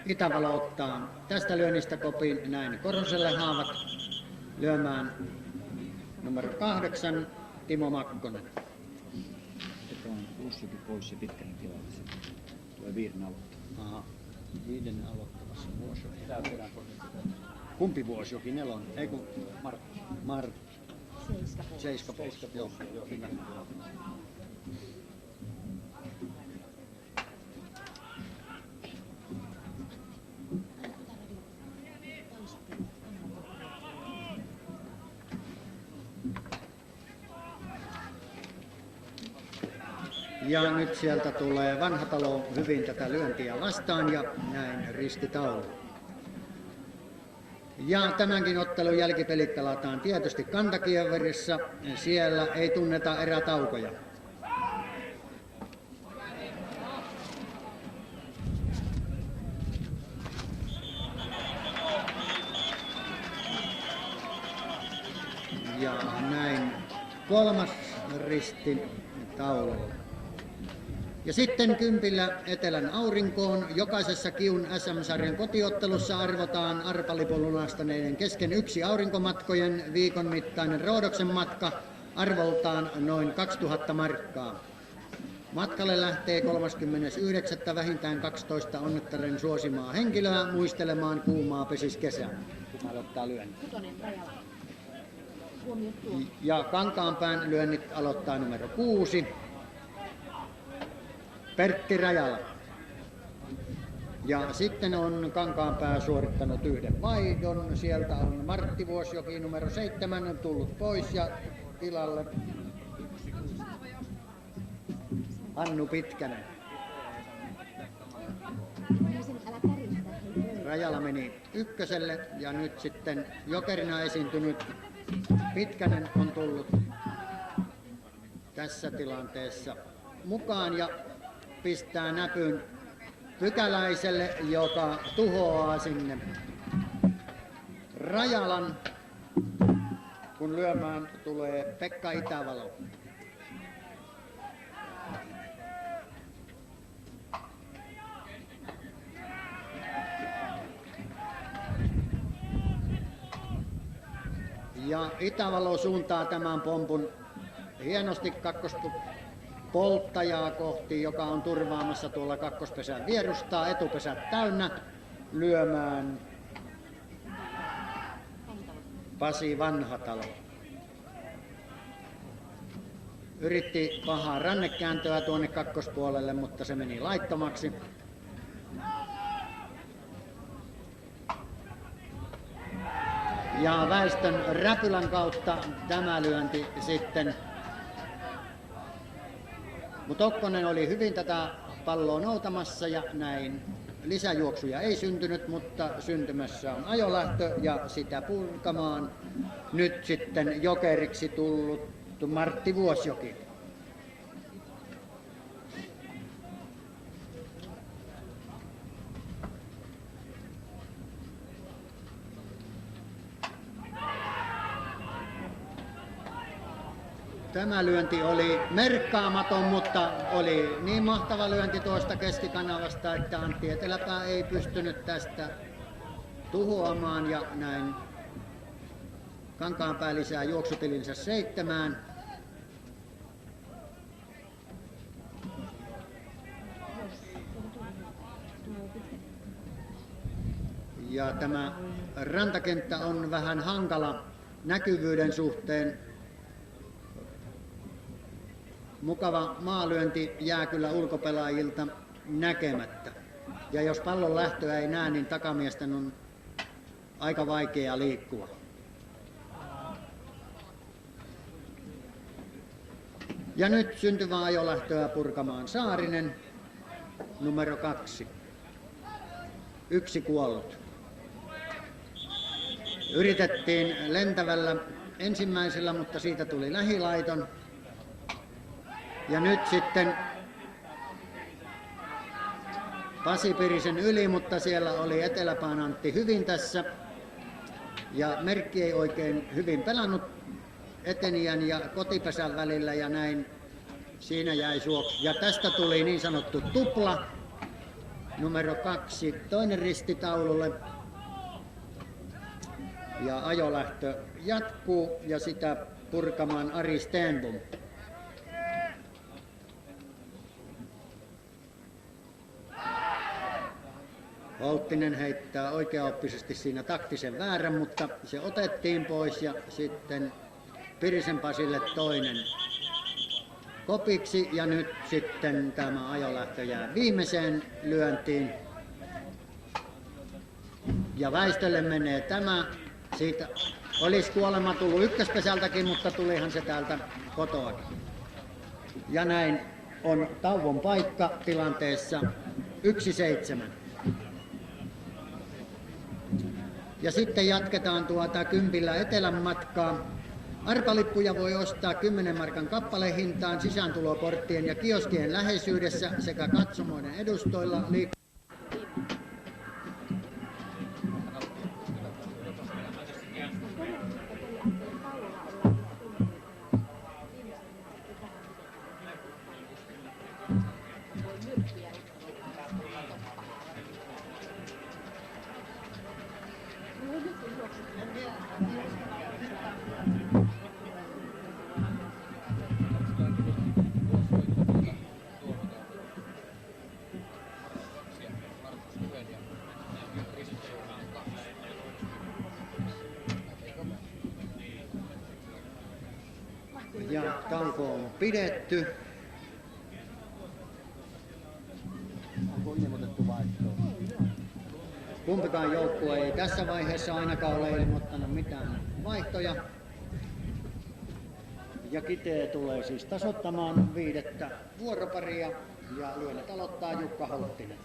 Itävalo ottaa tästä lyönnistä kopin, näin Korhoselle haavat lyömään numero 8, Timo Makkonen. Että on Lussukin pois ja Pitkänen tilalle. Tulee 5 aloittaa. Aha, 5 aloittavassa Vuosioki. Kumpi Vuosioki? 4? Ei kun Martti. 7 pois. Joo, hyvä. Ja nyt sieltä tulee Vanhatalo hyvin tätä lyöntiä vastaan ja näin ristitaulu. Ja tämänkin ottelun jälkipelit pelataan tietysti Kantakieverissa. Siellä ei tunneta erätaukoja. Ja näin 3. risti taululla. Ja sitten kympillä Etelän aurinkoon. Jokaisessa Kiun SM-sarjan kotiottelussa arvotaan arpalipun lunastaneiden kesken 1 aurinkomatkojen viikon mittainen Roodoksen matka arvoltaan noin 2000 markkaa. Matkalle lähtee 39. vähintään 12 onnettaren suosimaa henkilöä muistelemaan kuumaa pesiskesää. Kuka aloittaa lyönnin? Kutonen, Rajala. Huomio tuo. Ja Kankaanpään lyönnit aloittaa numero 6. Pertti Rajala. Ja sitten on Kankaanpää suorittanut 1 vaihdon. Sieltä on Martti Vuosjoki numero 7 on tullut pois ja tilalle Hannu Pitkänen. Älä käristä. Rajala meni 1 ja nyt sitten jokerina esiintynyt Pitkänen on tullut tässä tilanteessa mukaan ja pistää näpyn Pykäläiselle, joka tuhoaa sinne Rajalan, kun lyömään tulee Pekka Itävalo. Ja Itävalo suuntaa tämän pompun hienosti polttajaa kohti, joka on turvaamassa tuolla kakkospesän vierustaa, etupesät täynnä, lyömään Pasi Vanhatalo. Yritti pahaa rannekääntöä tuonne kakkospuolelle, mutta se meni laittomaksi. Ja Väistön räpylän kautta tämä lyönti sitten. Mutta Okkonen oli hyvin tätä palloa noutamassa ja näin. Lisäjuoksuja ei syntynyt, mutta syntymässä on ajolähtö ja sitä purkamaan nyt sitten jokeriksi tullut Martti Vuosjoki. Tämä lyönti oli merkkaamaton, mutta oli niin mahtava lyönti tuosta keskikanavasta, että Antti Eteläpää ei pystynyt tästä tuhoamaan ja näin Kankaanpää lisää juoksutilinsä 7. Ja tämä rantakenttä on vähän hankala näkyvyyden suhteen. Mukava maalyönti jää kyllä ulkopelaajilta näkemättä. Ja jos pallon lähtöä ei näe, niin takamiesten on aika vaikea liikkua. Ja nyt syntyvää ajolähtöä purkamaan Saarinen, numero 2. 1 kuollut. Yritettiin lentävällä ensimmäisellä, mutta siitä tuli lähilaiton. Ja nyt sitten Pasi Pirisen yli, mutta siellä oli Eteläpään Antti hyvin tässä. Ja Merkki ei oikein hyvin pelannut etenijän ja kotipesän välillä ja näin siinä jäi suoksi. Ja tästä tuli niin sanottu tupla, numero 2, toinen ristitaululle. Ja ajolähtö jatkuu ja sitä purkamaan Ari Stenbom. Holttinen heittää oikeaoppisesti siinä taktisen väärän, mutta se otettiin pois ja sitten Pirisen Pasille toinen kopiksi ja nyt sitten tämä ajolähtö jää viimeiseen lyöntiin. Ja väistölle menee tämä. Siitä olisi kuolema tullut ykköspesältäkin, mutta tulihan se täältä kotoakin. Ja näin on tauon paikka tilanteessa 1-7. Ja sitten jatketaan kympillä etelän matkaa. Arpalippuja voi ostaa 10 markan kappalehintaan sisääntuloporttien ja kioskien läheisyydessä sekä katsomoiden edustoilla. Ja tauko on pidetty. Onko ilmoitettu vaihtoa? Kumpikaan joukkue ei tässä vaiheessa ainakaan ole ilmoittanut mitään vaihtoja. Ja Kitee tulee siis tasoittamaan 5. vuoroparia ja lyönnit aloittaa Jukka Holttinen.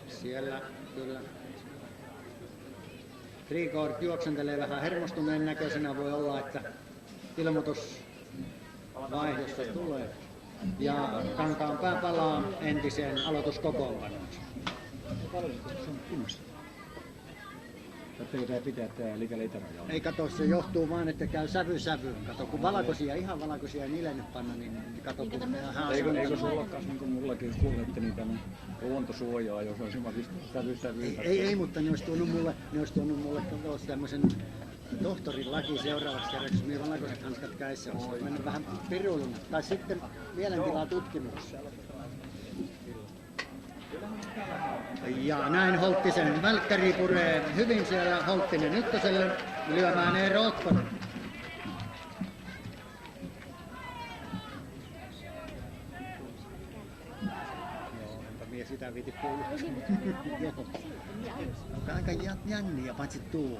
Siellä kyllä Frigård juoksentelee vähän hermostuneen näköisenä, voi olla, että ilmoitus vaihdosta tulee. Ja Kankaanpää palaa entiseen aloituskokoonpanoon. Pitää tää liikelle itärajaa. Ei kato, se johtuu vaan, että käy sävyyn. Kato, kun valkoisia, ihan valkoisia ei niille nyt panna, niin kato, kun Eikö sulla kas niin kuin mullakin kuulette niitä luontosuojaa, jos on semmoisista sävyä? Ei, mutta ne olisi tuonut mulle tämmöisen tohtorin laki seuraavaksi kerraksi, minä valkoiset hanskat kädessä olisi mennyt vähän pirulluna. Tai sitten mielentilaa tutkimuksessa. Ja näin Holttisen välkkäri puree hyvin siellä Holttinen ykköselle lyömään Eero Okkonen. Joo, enpä mie sitä viiti kuulla. Joo. Aika jänniä, paitsi tuo.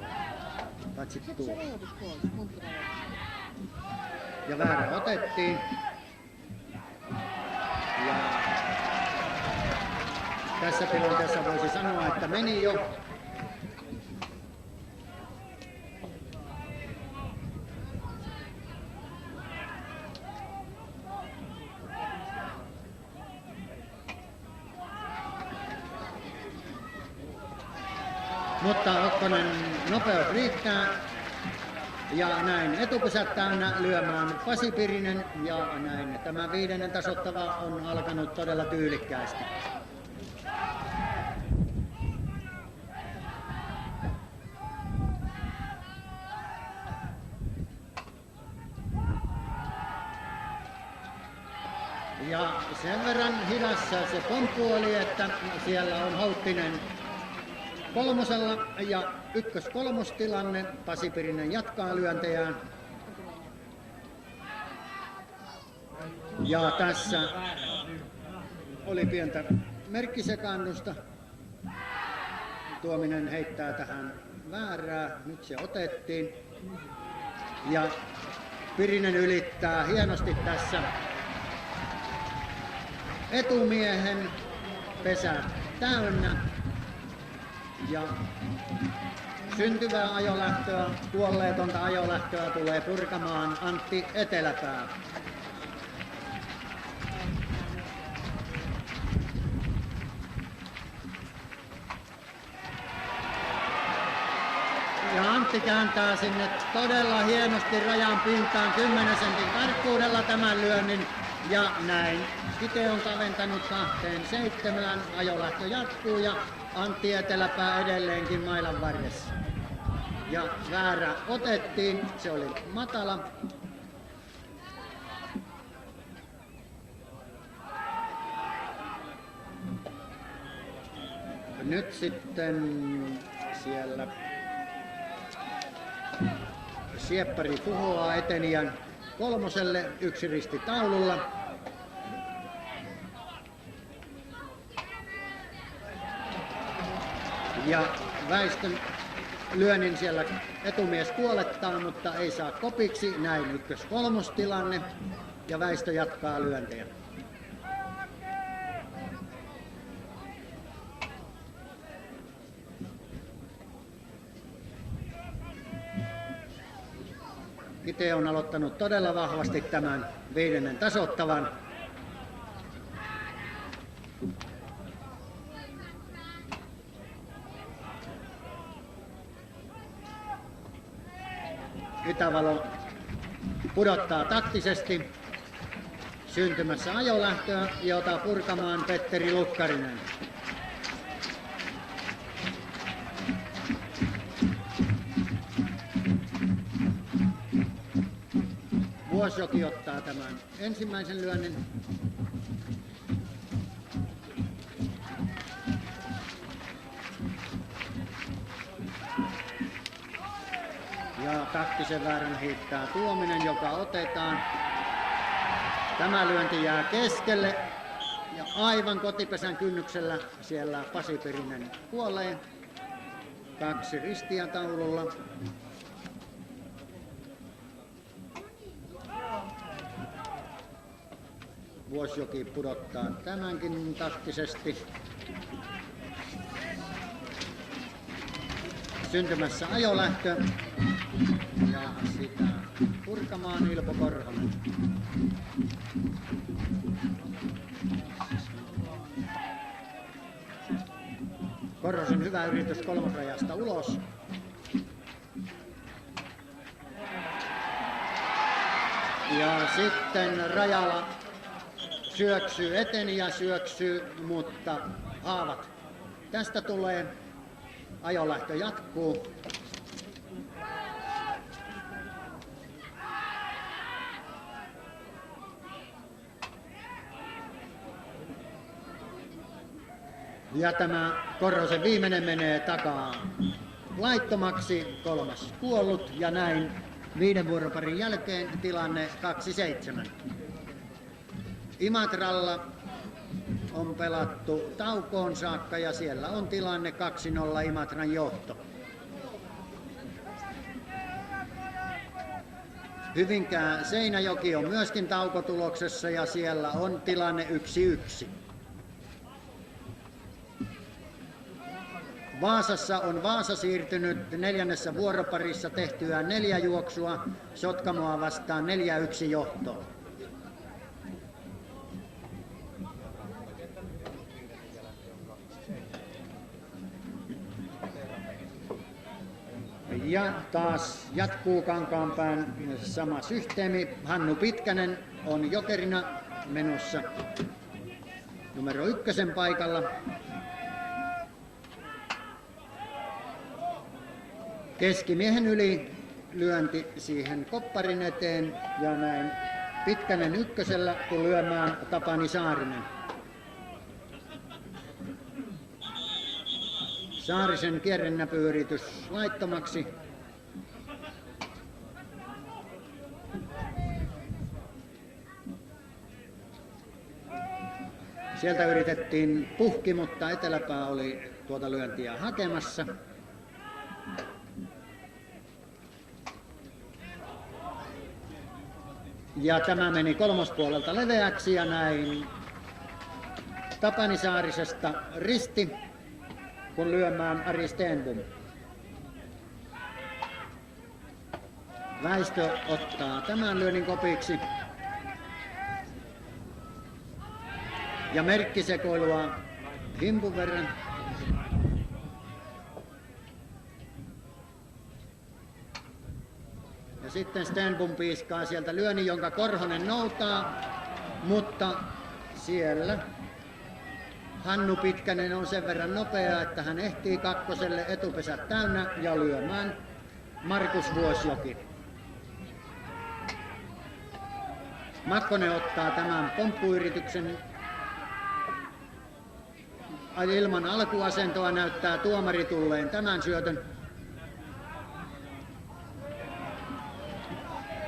Ja väärä otettiin. Ja tässä tilanteessa voisi sanoa, että meni jo. Mutta Okkonen nopeus riittää. Ja näin etupysät täynnä lyömään Pasi Pirinen ja näin tämä 5. tasoittava on alkanut todella tyylikkäästi. Ja sen verran hidassa se pomppu oli, että siellä on Hauttinen 3. ja 1-3 tilanne. Pasi Pirinen jatkaa lyöntejään. Ja tässä oli pientä merkkisekaannusta. Tuominen heittää tähän väärää. Nyt se otettiin. Ja Pirinen ylittää hienosti tässä etumiehen, pesä täynnä. Ja syntyvää ajolähtöä, kuolleetonta ajolähtöä tulee purkamaan Antti Eteläpää. Ja Antti kääntää sinne todella hienosti rajan pintaan 10 sentin tarkkuudella tämän lyönnin. Ja näin Kite on kaventanut 2-7. Ajolähtö jatkuu ja Antti Eteläpää edelleenkin mailan varressa. Ja väärä otettiin, se oli matala. Nyt sitten siellä sieppari puhoaa etenijän 3. 1 risti taululla. Ja Väistön lyönnin siellä etumies kuolettaa, mutta ei saa kopiksi. Näin 1-3 tilanne ja Väistö jatkaa lyöntejä. Kite on aloittanut todella vahvasti tämän 5. tasoittavan. Itävalo pudottaa taktisesti syntymässä ajolähtöä, jota purkamaan Petteri Lukkarinen. Vuosjoki ottaa tämän ensimmäisen lyönnin. Ja taktisen väärän hiittää Tuominen, joka otetaan. Tämä lyönti jää keskelle ja aivan kotipesän kynnyksellä siellä Pasi Pirinen kuolee. 2 ristiä taululla. Vuosjoki pudottaa tämänkin taktisesti. Syntymässä ajolähtö ja sitä purkamaan Ilpo Korhonen. Korhosen hyvä yritys 3. rajasta ulos. Ja sitten rajalla syöksyy eteni ja syöksyy, mutta haavat tästä tulee. Ajolähtö jatkuu. Ja tämä Korhosen viimeinen menee takaa laittomaksi, 3. kuollut ja näin 5 vuoroparin jälkeen tilanne 2-7. Imatralla on pelattu taukoon saakka ja siellä on tilanne 2-0 Imatran johto. Hyvinkää Seinäjoki on myöskin taukotuloksessa ja siellä on tilanne 1-1. Vaasassa on Vaasa siirtynyt 4. vuoroparissa tehtyään 4 juoksua Sotkamoa vastaan 4-1 johtoon. Ja taas jatkuu Kankaanpään sama systeemi. Hannu Pitkänen on jokerina menossa numero 1 paikalla. Keskimiehen yli lyönti siihen kopparin eteen ja näin Pitkänen 1, kun lyömään Tapani Saarinen. Saarisen kierrennäpyyritys laittomaksi. Sieltä yritettiin puhki, mutta eteläpää oli tuota lyöntiä hakemassa. Ja tämä meni kolmospuolelta leveäksi ja näin Tapani Saarisesta risti, kun lyömään Ari Stenbom. Väistö ottaa tämän lyönnin kopiksi. Ja merkkisekoilua himpun verran. Ja sitten Stenbom piiskaa sieltä lyönnin, jonka Korhonen noutaa, mutta siellä Hannu Pitkänen on sen verran nopea, että hän ehtii 2. etupesät täynnä ja lyömään Markus Vuosjoki. Makkonen ottaa tämän pomppuyrityksen ilman alkuasentoa, näyttää tuomari tulleen tämän syötön.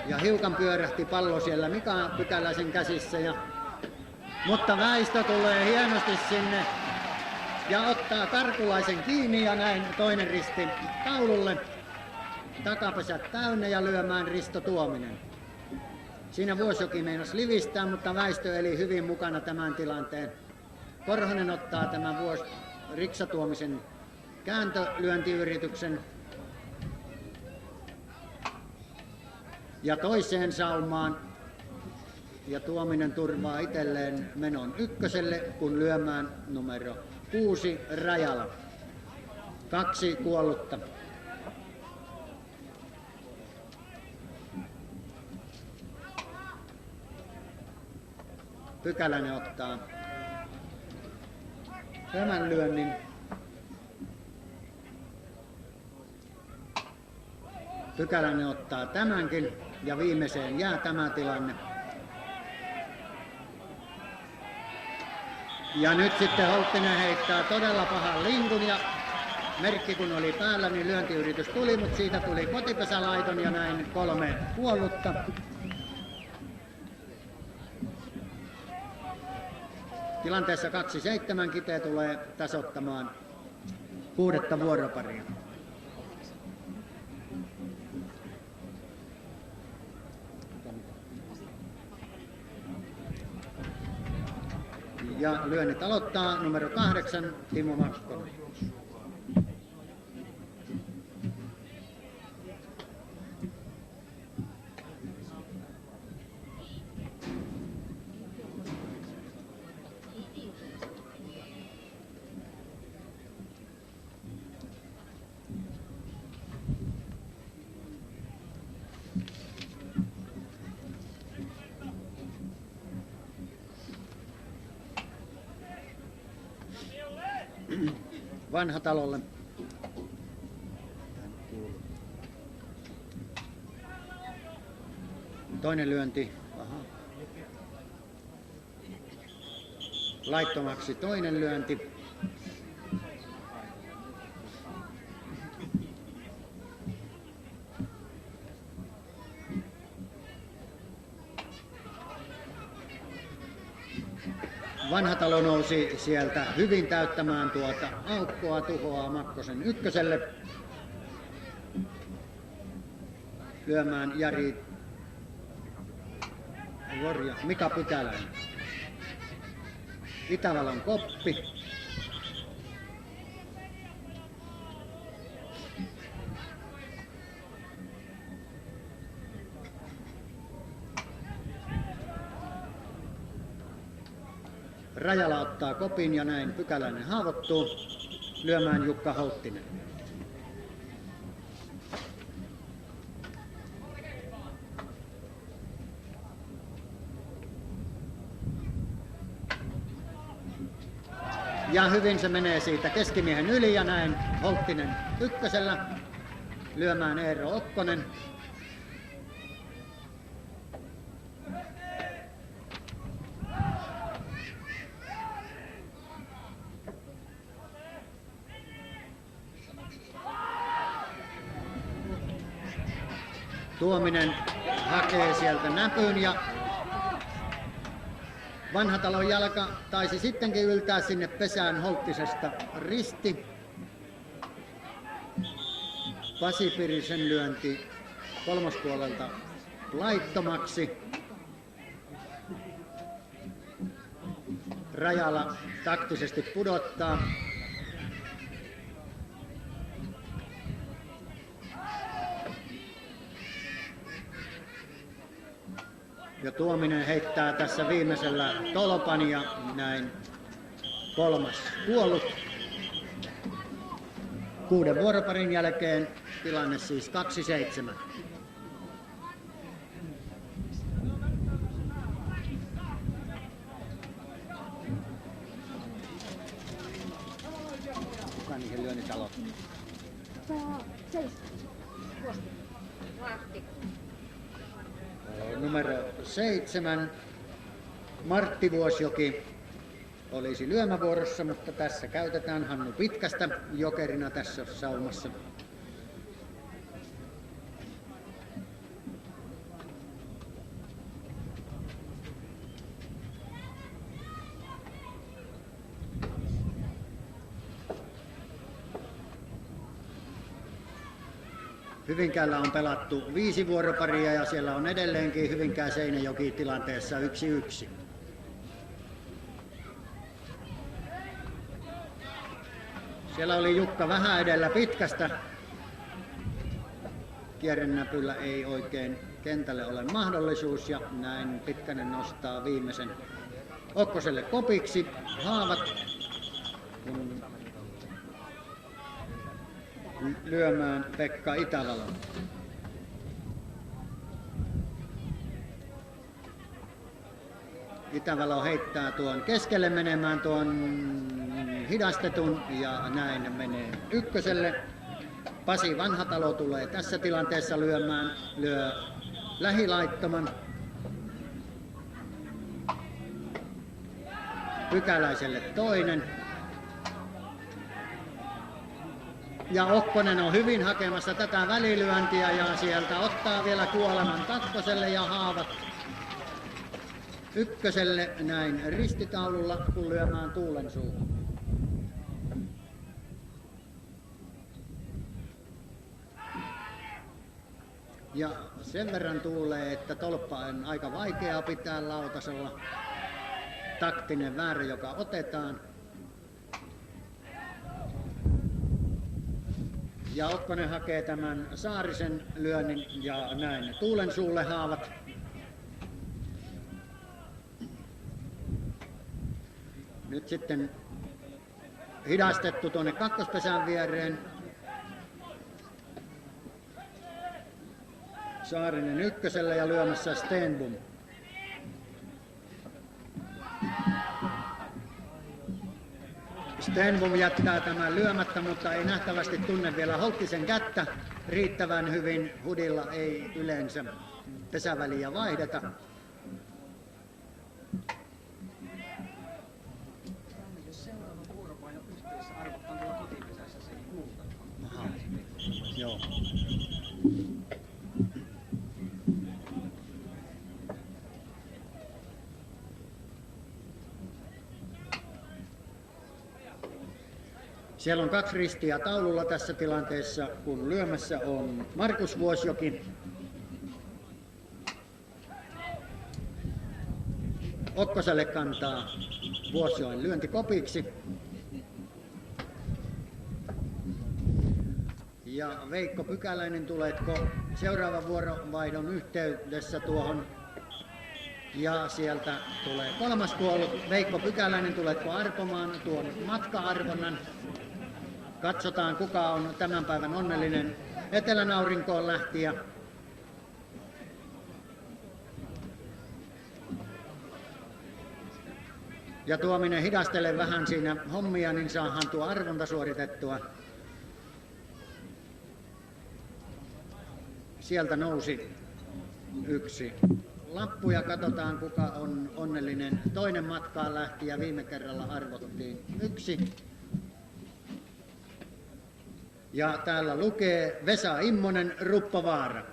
Ja hiukan pyörähti pallo siellä Mika Pykäläisen käsissä. Mutta Väistö tulee hienosti sinne ja ottaa Karkulaisen kiinni ja näin toinen risti taululle. Takapesät täynnä ja lyömään Risto Tuominen. Siinä Vuosjoki meinasi livistää, mutta Väistö eli hyvin mukana tämän tilanteen. Korhonen ottaa tämän Riksa Tuomisen kääntölyöntiyrityksen ja toiseen saumaan. Ja Tuominen turvaa itselleen menon 1, kun lyömään numero 6 Rajala. 2 kuollutta. Pykäläinen ottaa tämän lyönnin. Pykäläinen ottaa tämänkin ja viimeiseen jää tämä tilanne. Ja nyt sitten Holttinen heittää todella pahan linkun ja merkki kun oli päällä, niin lyöntiyritys tuli, mutta siitä tuli kotipesälaiton ja näin 3 kuollutta. Tilanteessa 2-7 Kite tulee tasoittamaan 6. vuoroparia. Ja lyönnit aloittaa numero 8 Timo Makkonen. Vanhatalolle. Toinen lyönti. Aha. Laittomaksi toinen lyönti. Vanhatalo nousi sieltä hyvin täyttämään tuota aukkoa, tuhoaa Makkosen 1. Lyömään Jari Mika Pykäläinen. Itävallan Koppi. Rajala ottaa kopin ja näin Pykäläinen haavoittuu lyömään Jukka Holttinen. Ja hyvin se menee siitä keskimiehen yli ja näin Holttinen ykkösellä lyömään Eero Okkonen. Tuominen hakee sieltä näpyn ja Vanhatalon jalka taisi sittenkin yltää sinne pesään Holttisesta risti. Pasi Pirisen lyönti kolmospuolelta laittomaksi. Rajala taktisesti pudottaa. Ja Tuominen heittää tässä viimeisellä tolpan ja näin kolmas kuollut. 6 vuoroparin jälkeen tilanne siis 2-7. Kuka niihin lyönnit aloittaa? Numero 7. Martti Vuosjoki olisi lyömävuorossa, mutta tässä käytetään Hannu Pitkästä jokerina tässä saumassa. Hyvinkäällä on pelattu 5 vuoroparia ja siellä on edelleenkin Hyvinkää Seinäjoki tilanteessa 1-1. Siellä oli Jukka vähän edellä Pitkästä. Kierrennäpyllä ei oikein kentälle ole mahdollisuus ja näin Pitkänen nostaa viimeisen Okkoselle kopiksi. Haavat kun lyömään Pekka Itävalo. Itävalo heittää tuon keskelle menemään tuon hidastetun ja näin menee ykköselle. Pasi Vanhatalo tulee tässä tilanteessa lyö lähilaittoman. Pykäläiselle toinen. Ja Okkonen on hyvin hakemassa tätä välilyöntiä ja sieltä ottaa vielä kuoleman kakkoselle ja Haavat ykköselle näin ristitaululla kun lyömään Tuulensuuhun. Ja sen verran tuulee, että tolppa on aika vaikeaa pitää lautasella. Taktinen väärä, joka otetaan. Ja Okkonen hakee tämän Saarisen lyönnin ja näin Tuulensuulle Haavat. Nyt sitten hidastettu tuonne kakkospesän viereen. Saarinen ykkösellä ja lyömässä Stenbom. Stenbom jättää tämän lyömättä, mutta ei nähtävästi tunne vielä Holttisen kättä riittävän hyvin. Hudilla ei yleensä pesäväliä vaihdeta. Aha. Joo. Siellä on 2 ristiä taululla tässä tilanteessa, kun lyömässä on Markus Vuosjoki. Okkoselle kantaa Vuosjoen lyönti kopiksi. Ja Veikko Pykäläinen, tuletko seuraavan vuorovaihdon yhteydessä tuohon? Ja sieltä tulee 3. kuollut. Veikko Pykäläinen, tuletko arpomaan tuon matka-arvonnan? Katsotaan, kuka on tämän päivän onnellinen etelän aurinkoon lähtijä. Ja Tuominen hidastelee vähän siinä hommia, niin saadaan tuo arvonta suoritettua. Sieltä nousi yksi lappu ja katsotaan kuka on onnellinen. Toinen matkaan lähti ja viime kerralla arvottiin 1. Ja täällä lukee Vesa Immonen Ruppavaara.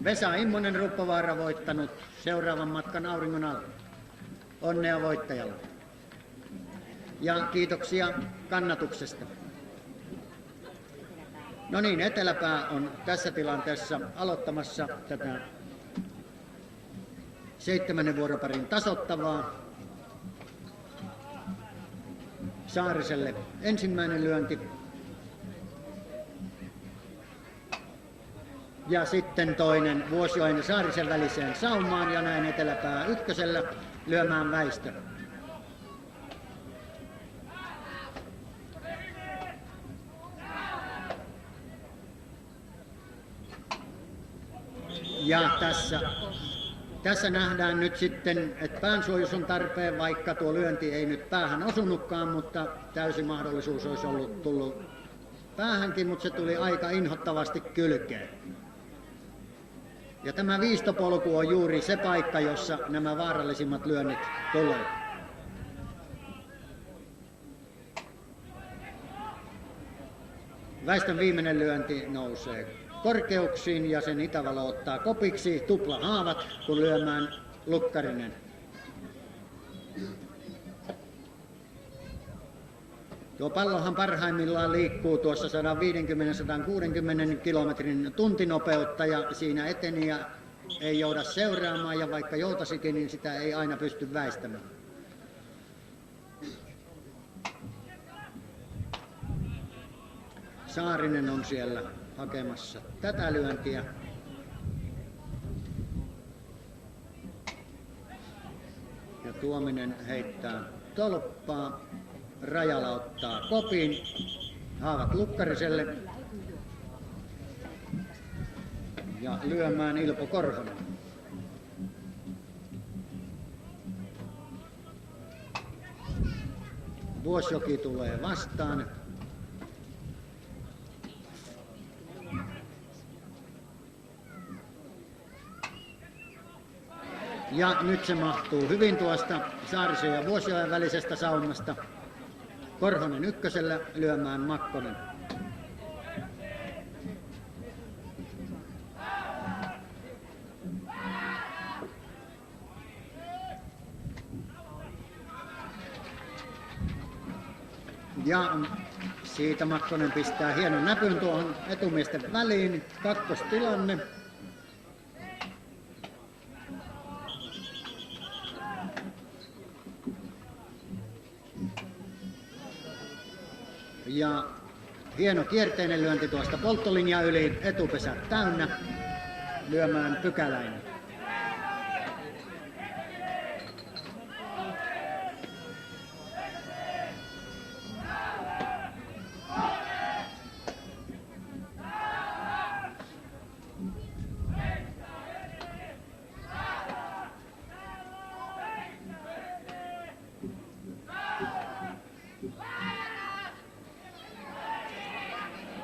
Vesa Immonen Ruppavaara voittanut seuraavan matkan Auringon alla. Onnea voittajalle. Ja kiitoksia kannatuksesta. No niin, Eteläpää on tässä tilanteessa aloittamassa tätä 7. vuoroparin tasoittavaa. Saariselle ensimmäinen lyönti. Ja sitten toinen Vuosjoen ja Saarisen väliseen saumaan ja näin Eteläpää ykkösellä lyömään väistö. Ja tässä nähdään nyt sitten, että päänsuojus on tarpeen, vaikka tuo lyönti ei nyt päähän osunutkaan, mutta täysi mahdollisuus olisi ollut tullut päähänkin, mutta se tuli aika inhottavasti kylkeen. Ja tämä viistopolku on juuri se paikka, jossa nämä vaarallisimmat lyönnit tulee. Väistön viimeinen lyönti nousee korkeuksiin ja sen Itävalo ottaa kopiksi tuplahaavat, kun lyömään Lukkarinen. Tuo pallohan parhaimmillaan liikkuu tuossa 150-160 kilometrin tuntinopeutta ja siinä eteni ja ei jouda seuraamaan ja vaikka joutasikin, niin sitä ei aina pysty väistämään. Saarinen on siellä hakemassa tätä lyöntiä. Ja Tuominen heittää tolppaa. Rajala ottaa kopin. Haavat Lukkariselle. Ja lyömään Ilpo Korhonen. Vuosjoki tulee vastaan. Ja nyt se mahtuu hyvin tuosta Saarisen ja Vuosjoen välisestä saumasta. Korhonen ykkösellä lyömään Makkonen. Ja siitä Makkonen pistää hienon näpyn tuohon etumiesten väliin. Kakkostilanne. Ja hieno kierteinen lyönti tuosta polttolinja yli, etupesä täynnä, lyömään Pykäläinen.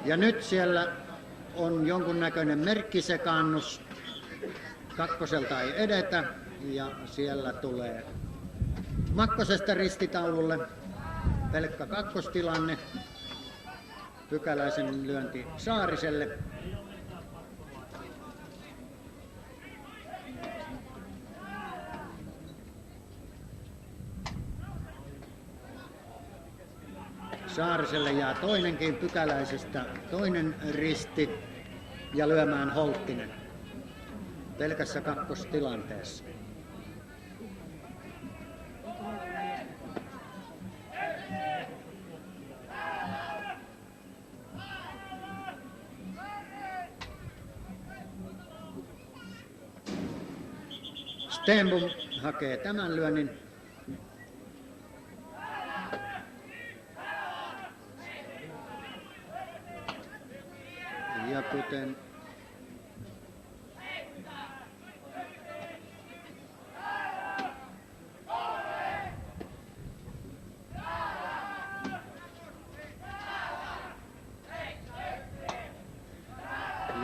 Ja nyt siellä on jonkunnäköinen merkkisekaannus. Kakkoselta ei edetä ja siellä tulee Makkosesta ristitaululle pelkkä kakkostilanne. Pykäläisen lyönti Saariselle. Saariselle jää toinenkin Pykäläisestä toinen risti ja lyömään Holttinen pelkässä kakkostilanteessa. Stenbom hakee tämän lyönnin. Ja kuten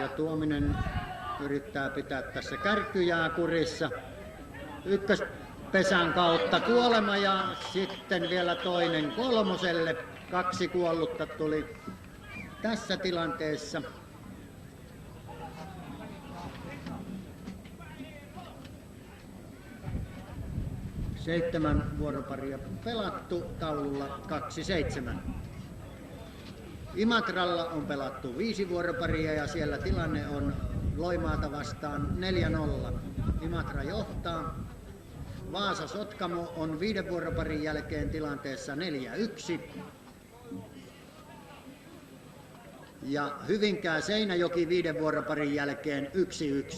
Ja Tuominen yrittää pitää tässä kärkyjää kurissa. Ykköspesän kautta kuolema ja sitten vielä toinen kolmoselle. 2 kuollutta tuli tässä tilanteessa. Seitsemän vuoroparia pelattu, taululla 2-7. Imatralla on pelattu 5 vuoroparia ja siellä tilanne on Loimaata vastaan 4-0. Imatra johtaa. Vaasa-Sotkamo on 5 vuoroparin jälkeen tilanteessa 4-1. Ja Hyvinkää-Seinäjoki 5 vuoroparin jälkeen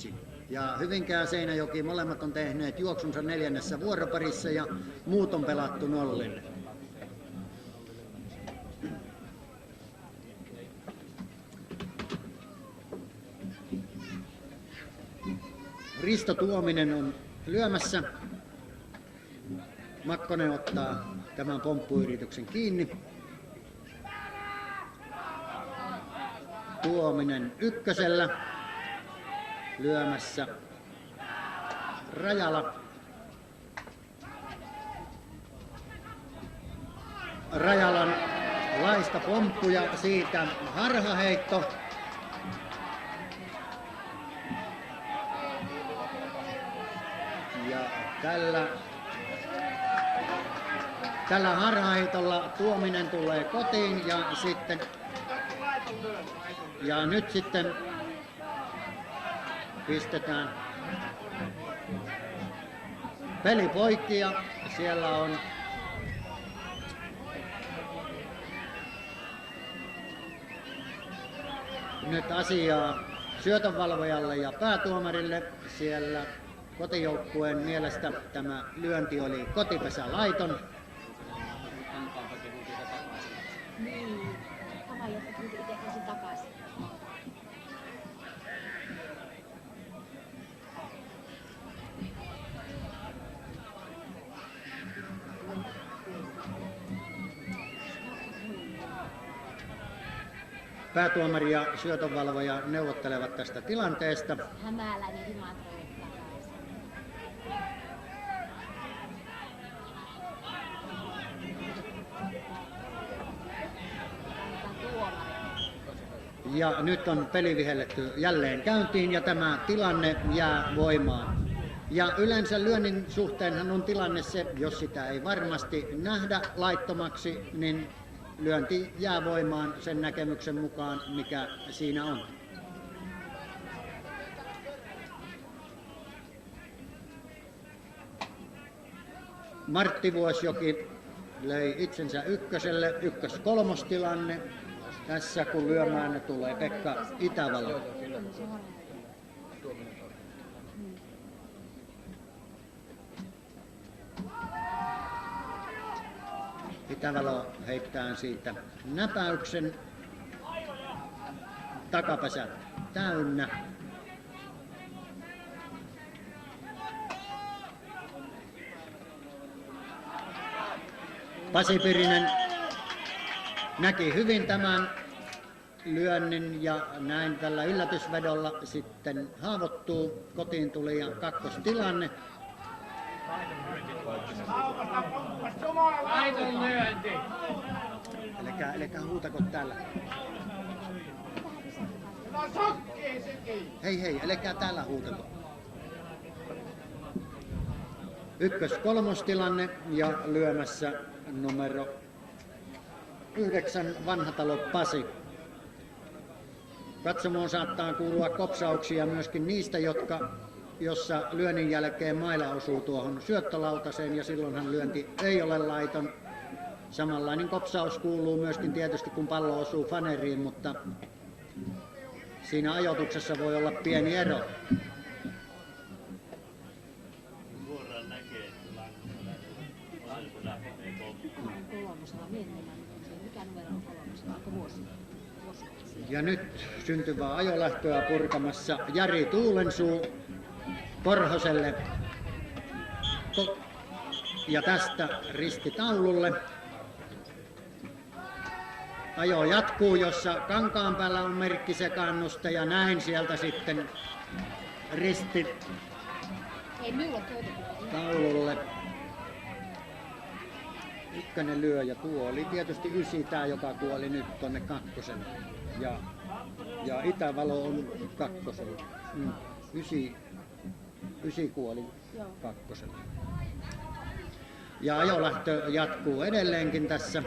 1-1. Ja Hyvinkää-Seinäjoki molemmat on tehneet juoksunsa 4. vuoroparissa ja muut on pelattu nollille. Risto Tuominen on lyömässä. Makkonen ottaa tämän pomppuyrityksen kiinni. Tuominen ykkösellä. Lyömässä Rajala. Rajalan laista pomppu ja siitä harhaheitto. Ja tällä harhaheitolla Tuominen tulee kotiin ja nyt sitten pistetään peli poikki ja siellä on nyt asiaa syötönvalvojalle ja päätuomarille. Siellä kotijoukkueen mielestä tämä lyönti oli kotipesälaiton. Niin, sama jotta itse ensin takaisin. Päätuomari ja syötönvalvoja neuvottelevat tästä tilanteesta. Hämäläinen Imatralle takaisin. Annetaan tuomari. Ja nyt on peli vihelletty jälleen käyntiin ja tämä tilanne jää voimaan. Ja yleensä lyönnin suhteenhan on tilanne se, jos sitä ei varmasti nähdä laittomaksi, niin lyönti jää voimaan sen näkemyksen mukaan, mikä siinä on. Martti Vuosjoki löi itsensä ykköselle, ykkös-kolmostilanne. Tässä kun lyömään tulee Pekka Itävalo. Itävalo heittää siitä näpäyksen. Takapesä täynnä. Pasi Pirinen näki hyvin tämän lyönnin ja näin tällä yllätysvedolla sitten haavoittuu. Kotiin tuli ja kakkostilanne. Laiton lyönti! Älkää huutako täällä. No sokkee sekin! Hei, älkää täällä huutako. Ykkös-kolmostilanne ja lyömässä numero 9 Vanhatalo Pasi. Katsomoon saattaa kuulua kopsauksia myöskin niistä, jossa lyönnin jälkeen maila osuu tuohon syöttölautaseen ja silloinhan lyönti ei ole laiton. Samanlainen kopsaus kuuluu myöskin tietysti kun pallo osuu faneriin, mutta siinä ajoituksessa voi olla pieni ero. Suoraan näkee, että Kolmosella miettimään, mikä numero on kolmosella, onko vuosi? Ja nyt syntyvää ajolähtöä purkamassa Jari Tuulensuu Korhoselle ja tästä ristitaululle. ajo jatkuu, jossa kankaan päällä on merkkisekaannusta ja näin sieltä sitten risti Ei minulla ole pöytäkirjaa. taululle. Ykkönen lyö ja tuo oli tietysti Ysi, tää joka kuoli nyt tonne kakkoselle. Ja Itävalo on kakkosella. Ysi kuoli kakkoselle. Ja ajolähtö jatkuu edelleenkin tässä.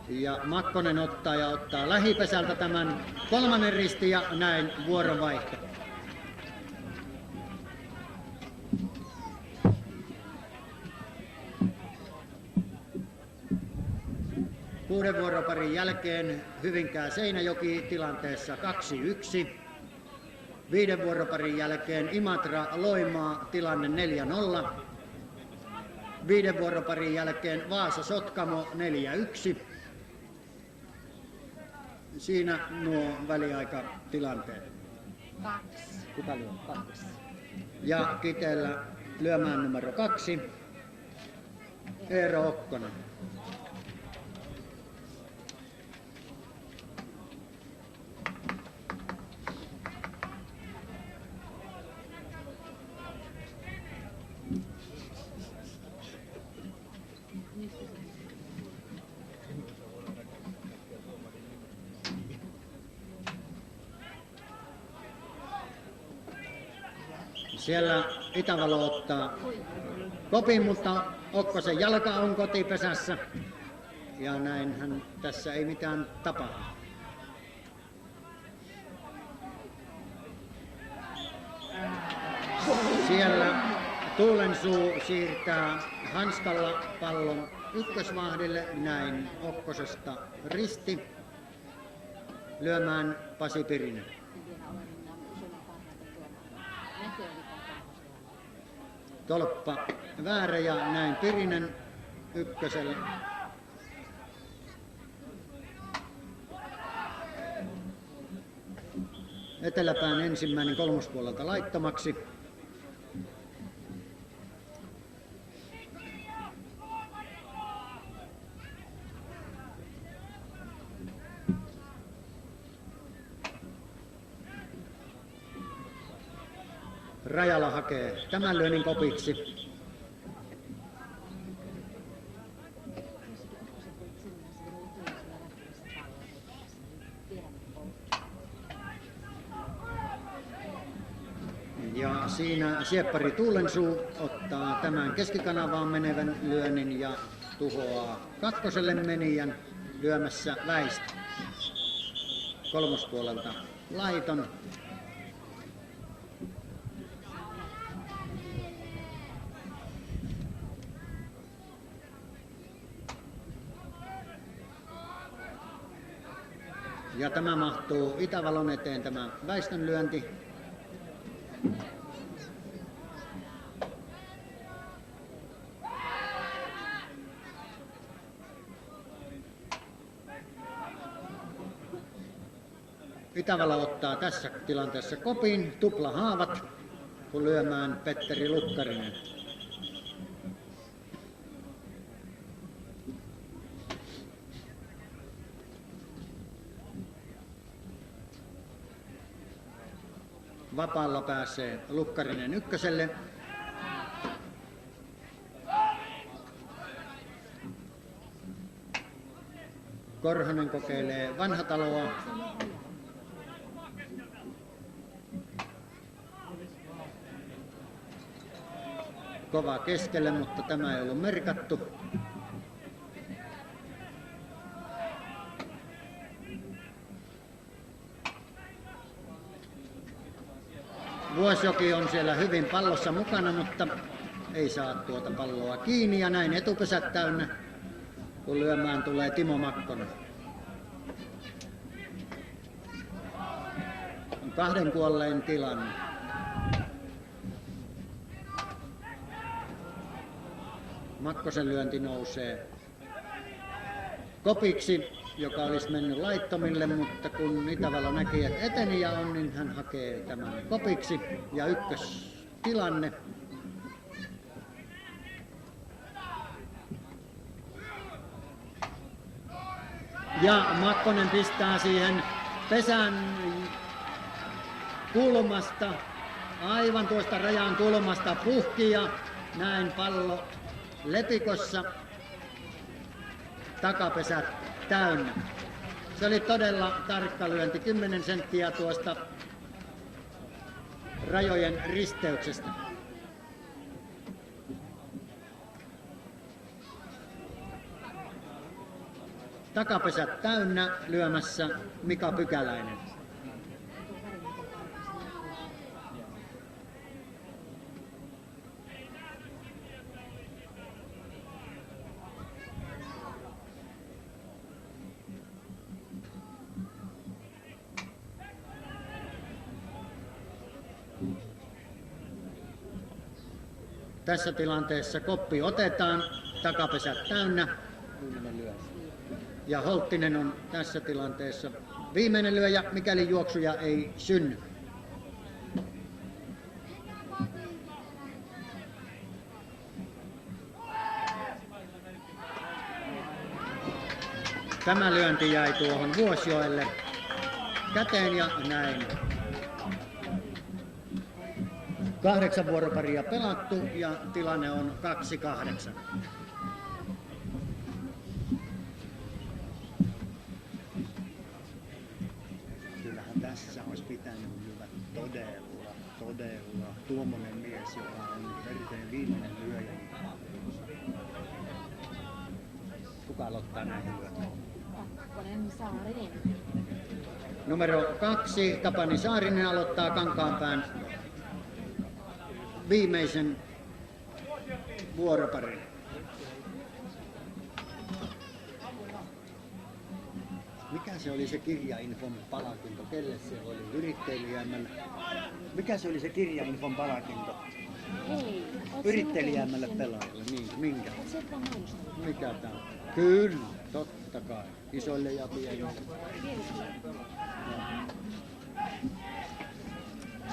Ja Makkonen ottaa lähipesältä tämän kolmannen ristin ja näin vuorovaihto. Kuuden vuoroparin jälkeen Hyvinkää Seinäjoki tilanteessa 2-1. Viiden vuoroparin jälkeen Imatra Loimaa tilanne 4-0. Viiden vuoroparin jälkeen Vaasa Sotkamo 4-1. Siinä nuo väliaikatilanteet. 2. Kuka lyö? 2. Ja Kiteellä lyömään numero 2. Eero Okkonen. Siellä Itävalo ottaa kopin, mutta Okkosen jalka on kotipesässä. Ja näinhän tässä ei mitään tapahdu. Siellä Tuulensuu siirtää hanskalla pallon ykkösvahdille, näin Okkosesta Risti lyömään Pasi Pirinen. Tolppa väärä ja näin Pirinen ykkösellä. Eteläpään ensimmäinen kolmospuolelta laittomaksi. Rajala hakee tämän lyönnin kopiksi. Ja siinä sieppari Tuulensuu ottaa tämän keskikanavaan menevän lyönnin ja tuhoaa kakkoselle menijän lyömässä Väistä. Kolmospuolelta laiton. Ja tämä mahtuu Itävalon eteen, tämä Väistön lyönti. Itävalo ottaa tässä tilanteessa kopin, tuplahaavat, kun lyömään Petteri Lukkarinen. Vapaalla pääsee Lukkarinen ykköselle. Korhonen kokeilee Vanhataloa. Kova keskelle, mutta tämä ei ollut merkattu. Vuosjoki on siellä hyvin pallossa mukana, mutta ei saa tuota palloa kiinni ja näin etupesät täynnä, kun lyömään tulee Timo Makkonen. On 2 kuolleen tilanne. Makkosen lyönti nousee kopiksi, joka olisi mennyt laittomille, mutta kun Itävalo näki, että eteni ja on, niin hän hakee tämän kopiksi ja ykköstilanne. Ja Makkonen pistää siihen pesän kulmasta, aivan tuosta rajan kulmasta puhki ja näin pallo lepikossa, takapesät täynnä. Se oli todella tarkka lyönti, 10 senttiä tuosta rajojen risteyksestä. Takapesät täynnä lyömässä Mika Pykäläinen. Tässä tilanteessa koppi otetaan, takapesät täynnä. Ja Holttinen on tässä tilanteessa viimeinen lyöjä, mikäli juoksuja ei synny. Tämä lyönti jäi tuohon Vuosjoelle käteen ja näin. 8 vuoroparia pelattu ja tilanne on 2-8. Kyllähän tässä olisi pitänyt lyödä todella tuommoinen mies, joka on Perteen viimeinen lyöjä. Kuka aloittaa näihin lyömään? Kakkonen Saarinen. Numero 2, Tapani Saarinen aloittaa Kankaanpään viimeisen vuoroparin. Mikä se oli se kirjainfon palkinto? Kelle se oli? Yrittäjämmällä. Mikä se oli se kirjainfon palkinto? Hei, Yrittäjämmälle pelaajalle. Niin, minkä? Oletko se vaan mainostanut? Mikä tää on? Kyllä, totta kai. Isoille ja pienille.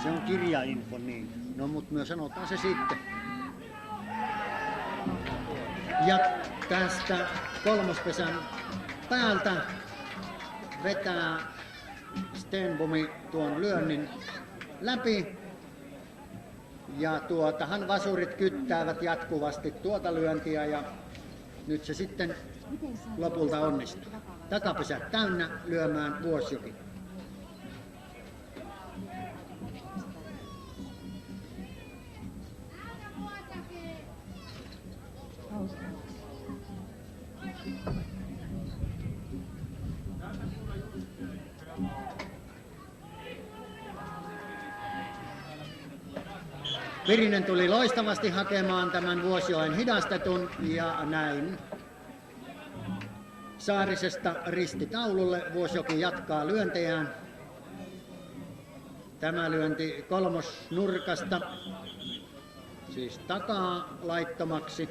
Se on kirjainfo, niin. No mut me sanotaan se sitten. Ja tästä kolmospesän päältä vetää Stenbomi tuon lyönnin läpi. Ja vasurit kyttäävät jatkuvasti tuota lyöntiä ja nyt se sitten lopulta onnistuu. Takapesät täynnä lyömään Vuosjoki. Virinen tuli loistavasti hakemaan tämän Vuosjoen hidastetun ja näin. Saarisesta ristitaululle Vuosjoki jatkaa lyöntejään. Tämä lyönti kolmosnurkasta, siis takaa laittomaksi.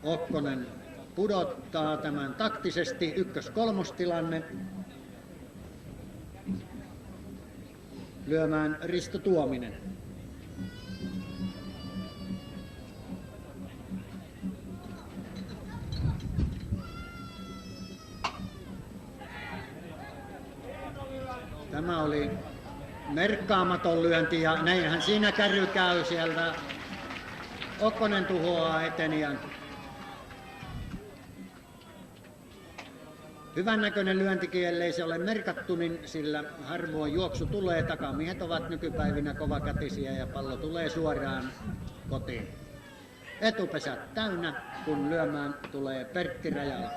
Okkonen pudottaa tämän taktisesti, 1-3 tilanne. Lyömään Risto Tuominen. Tämä oli merkkaamaton lyönti ja näinhän siinä kärry käy sieltä. Okkonen tuhoaa etenijän. Hyvän näköinen lyöntikin, ellei se ole merkattu, niin sillä harvoin juoksu tulee. Takamiehet ovat nykypäivinä kovakätisiä ja pallo tulee suoraan kotiin. Etupesät täynnä, kun lyömään tulee Pertti Rajala.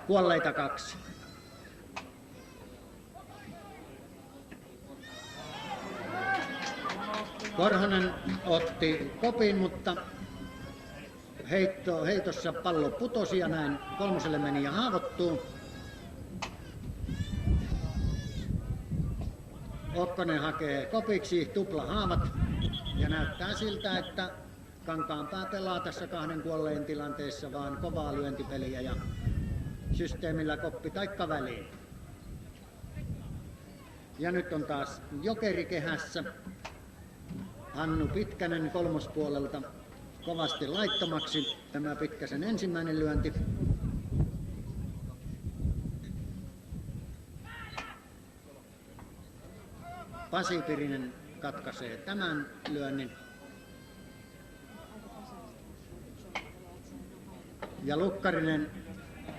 Kuolleita 2. Korhonen otti kopin, mutta heitossa pallo putosi ja näin kolmoselle meni ja haavoittuu. Okkonen hakee kopiksi tuplahaavat ja näyttää siltä, että Kankaanpää pelaa tässä 2 kuolleen tilanteessa vaan kovaa lyöntipeliä ja systeemillä koppi taikka väliin. Ja nyt on taas Jokeri kehässä. Hannu Pitkänen kolmospuolelta kovasti laittomaksi. Tämä Pitkäsen ensimmäinen lyönti. Pasi Pirinen katkaisee tämän lyönnin. Ja Lukkarinen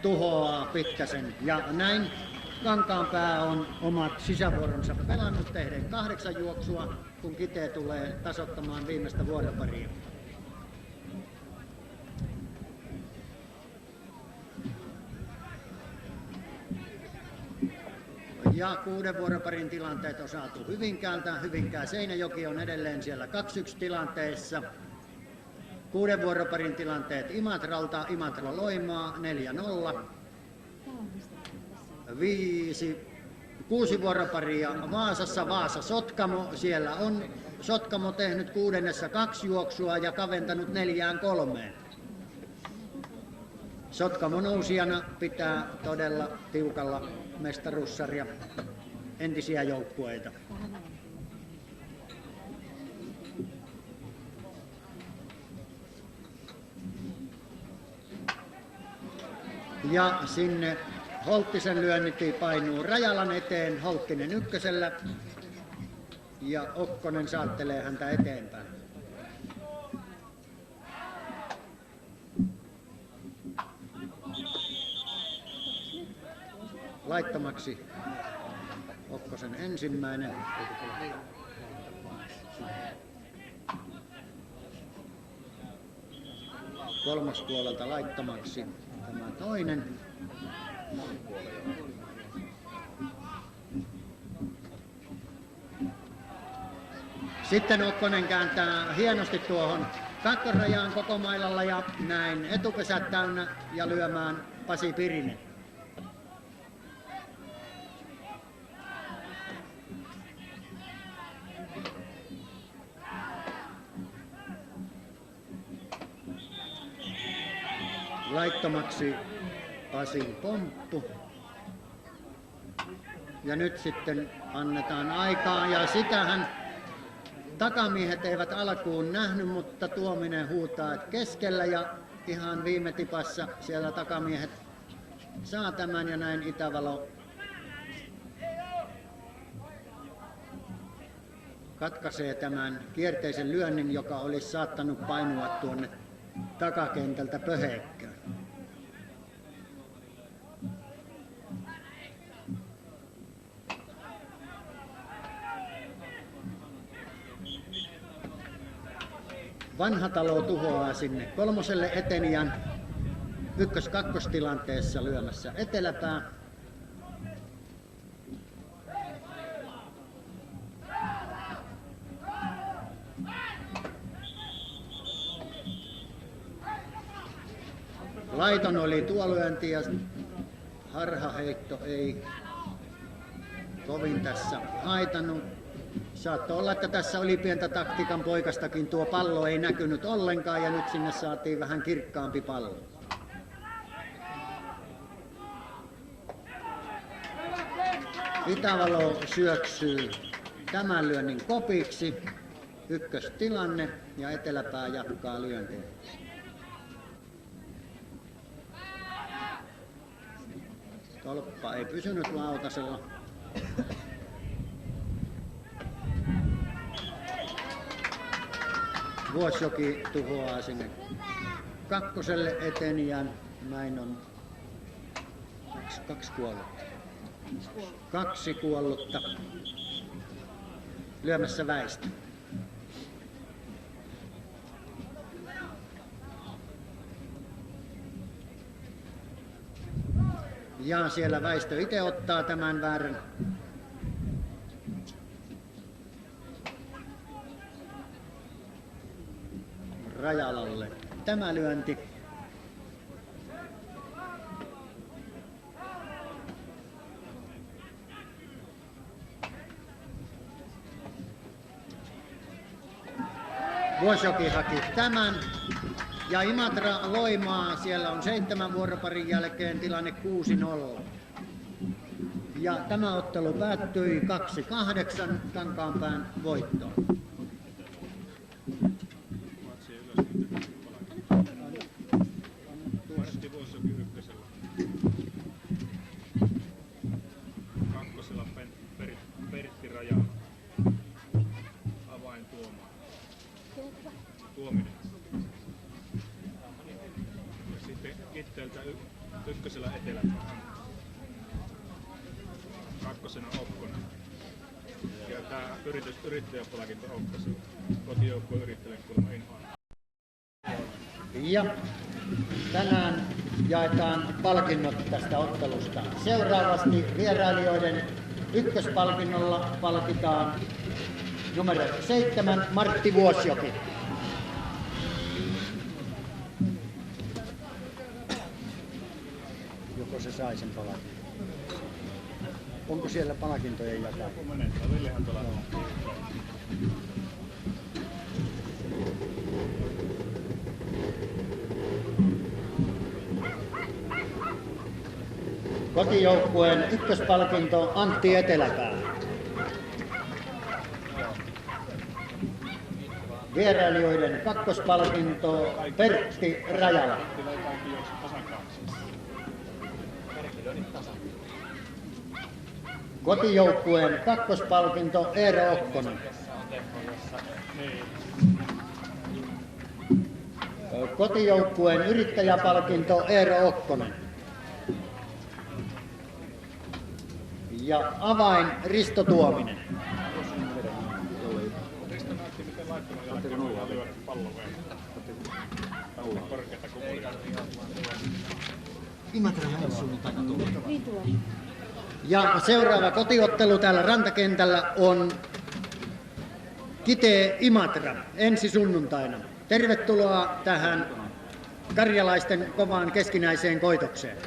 tuhoaa Pitkäsen. Ja näin Kankaanpää on omat sisävuoronsa pelannut tehden 8 juoksua, kun Kitee tulee tasoittamaan viimeistä vuoroparia. Ja 6 vuoroparin tilanteet on saatu Hyvinkäältä. Hyvinkää Seinäjoki on edelleen siellä 2-1 tilanteessa. 6 vuoroparin tilanteet Imatralta, Imatra Loimaa 4-0. 6 vuoroparia Vaasassa, Vaasa Sotkamo. Siellä on Sotkamo tehnyt 6. 2 juoksua ja kaventanut 4-3. Sotkamo nousijana pitää todella tiukalla mestaruussarja entisiä joukkueita. Ja sinne Holttisen lyönnit painuu Rajalan eteen, Holttinen ykkösellä ja Okkonen saattelee häntä eteenpäin. Laittomaksi Okkosen ensimmäinen. Kolmospuolelta laittomaksi tämä toinen. Sitten Okkonen kääntää hienosti tuohon kakkosrajaan koko mailalla ja näin etupesät täynnä ja lyömään Pasi Pirinen. Laittomaksi Pasin pomppu. Ja nyt sitten annetaan aikaa ja sitähän takamiehet eivät alkuun nähnyt, mutta Tuominen huutaa että keskellä ja ihan viime tipassa siellä takamiehet saa tämän ja näin Itävalo katkaisee tämän kierteisen lyönnin, joka olisi saattanut painua tuonne takakentältä pöheikköön. Vanhatalo tuhoaa sinne kolmoselle Etenian 1-2 tilanteessa lyömässä eteläpää. Laiton oli tuo lyönti ja harhaheitto ei kovin tässä haitannut. Saattoi olla, että tässä oli pientä taktiikan poikastakin. Tuo pallo ei näkynyt ollenkaan ja nyt sinne saatiin vähän kirkkaampi pallo. Itävalo syöksyy tämän lyönnin kopiksi. Ykköstilanne ja eteläpää jatkaa lyöntiä. Tolppa ei pysynyt lautasella. Vuosjoki tuhoaa sinne kakkoselle Etenian. Näin on 2 kuollutta. 2 kuollutta lyömässä Väistö. Ja siellä Väistö itse ottaa tämän väärän. Rajalalle tämä lyönti. Vuosjoki haki tämän ja Imatra Loimaa. Siellä on 7 vuoroparin jälkeen tilanne 6-0. Ja tämä ottelu päättyi 2-8 Kankaanpään voittoon. Martti Vuosoki ykkösellä. Kakkosella Pertti Rajala. Avain Tuominen. Ja sitten Kitteeltä ykkösellä Eteläpää. Kakkosena Okkonen. Ja tää yrittäjäpalkinto Okkosella. Kotijoukkueen yrittäjälle kuulemma inhoa. Ja tänään jaetaan palkinnot tästä ottelusta. Seuraavasti vierailijoiden ykköspalkinnolla palkitaan numero 7 Martti Vuosjoki. Joko se sai sen palkinnon? Onko siellä palkintojen jakaa? Villehän tuolla on. Kotijoukkueen ykköspalkinto Antti Eteläpää. Vierailijoiden kakkospalkinto Pertti Rajala. Kotijoukkueen kakkospalkinto Eero Okkonen. Kotijoukkueen yrittäjäpalkinto Eero Okkonen. Ja avain Risto Tuominen. Risto näytti miten laittoman jälkeen voidaan lyödä pallon verran. Korkeata kupulia. Niin tulee. Ja seuraava kotiottelu täällä rantakentällä on Kitee Imatra ensi sunnuntaina. Tervetuloa tähän karjalaisten kovaan keskinäiseen koitokseen.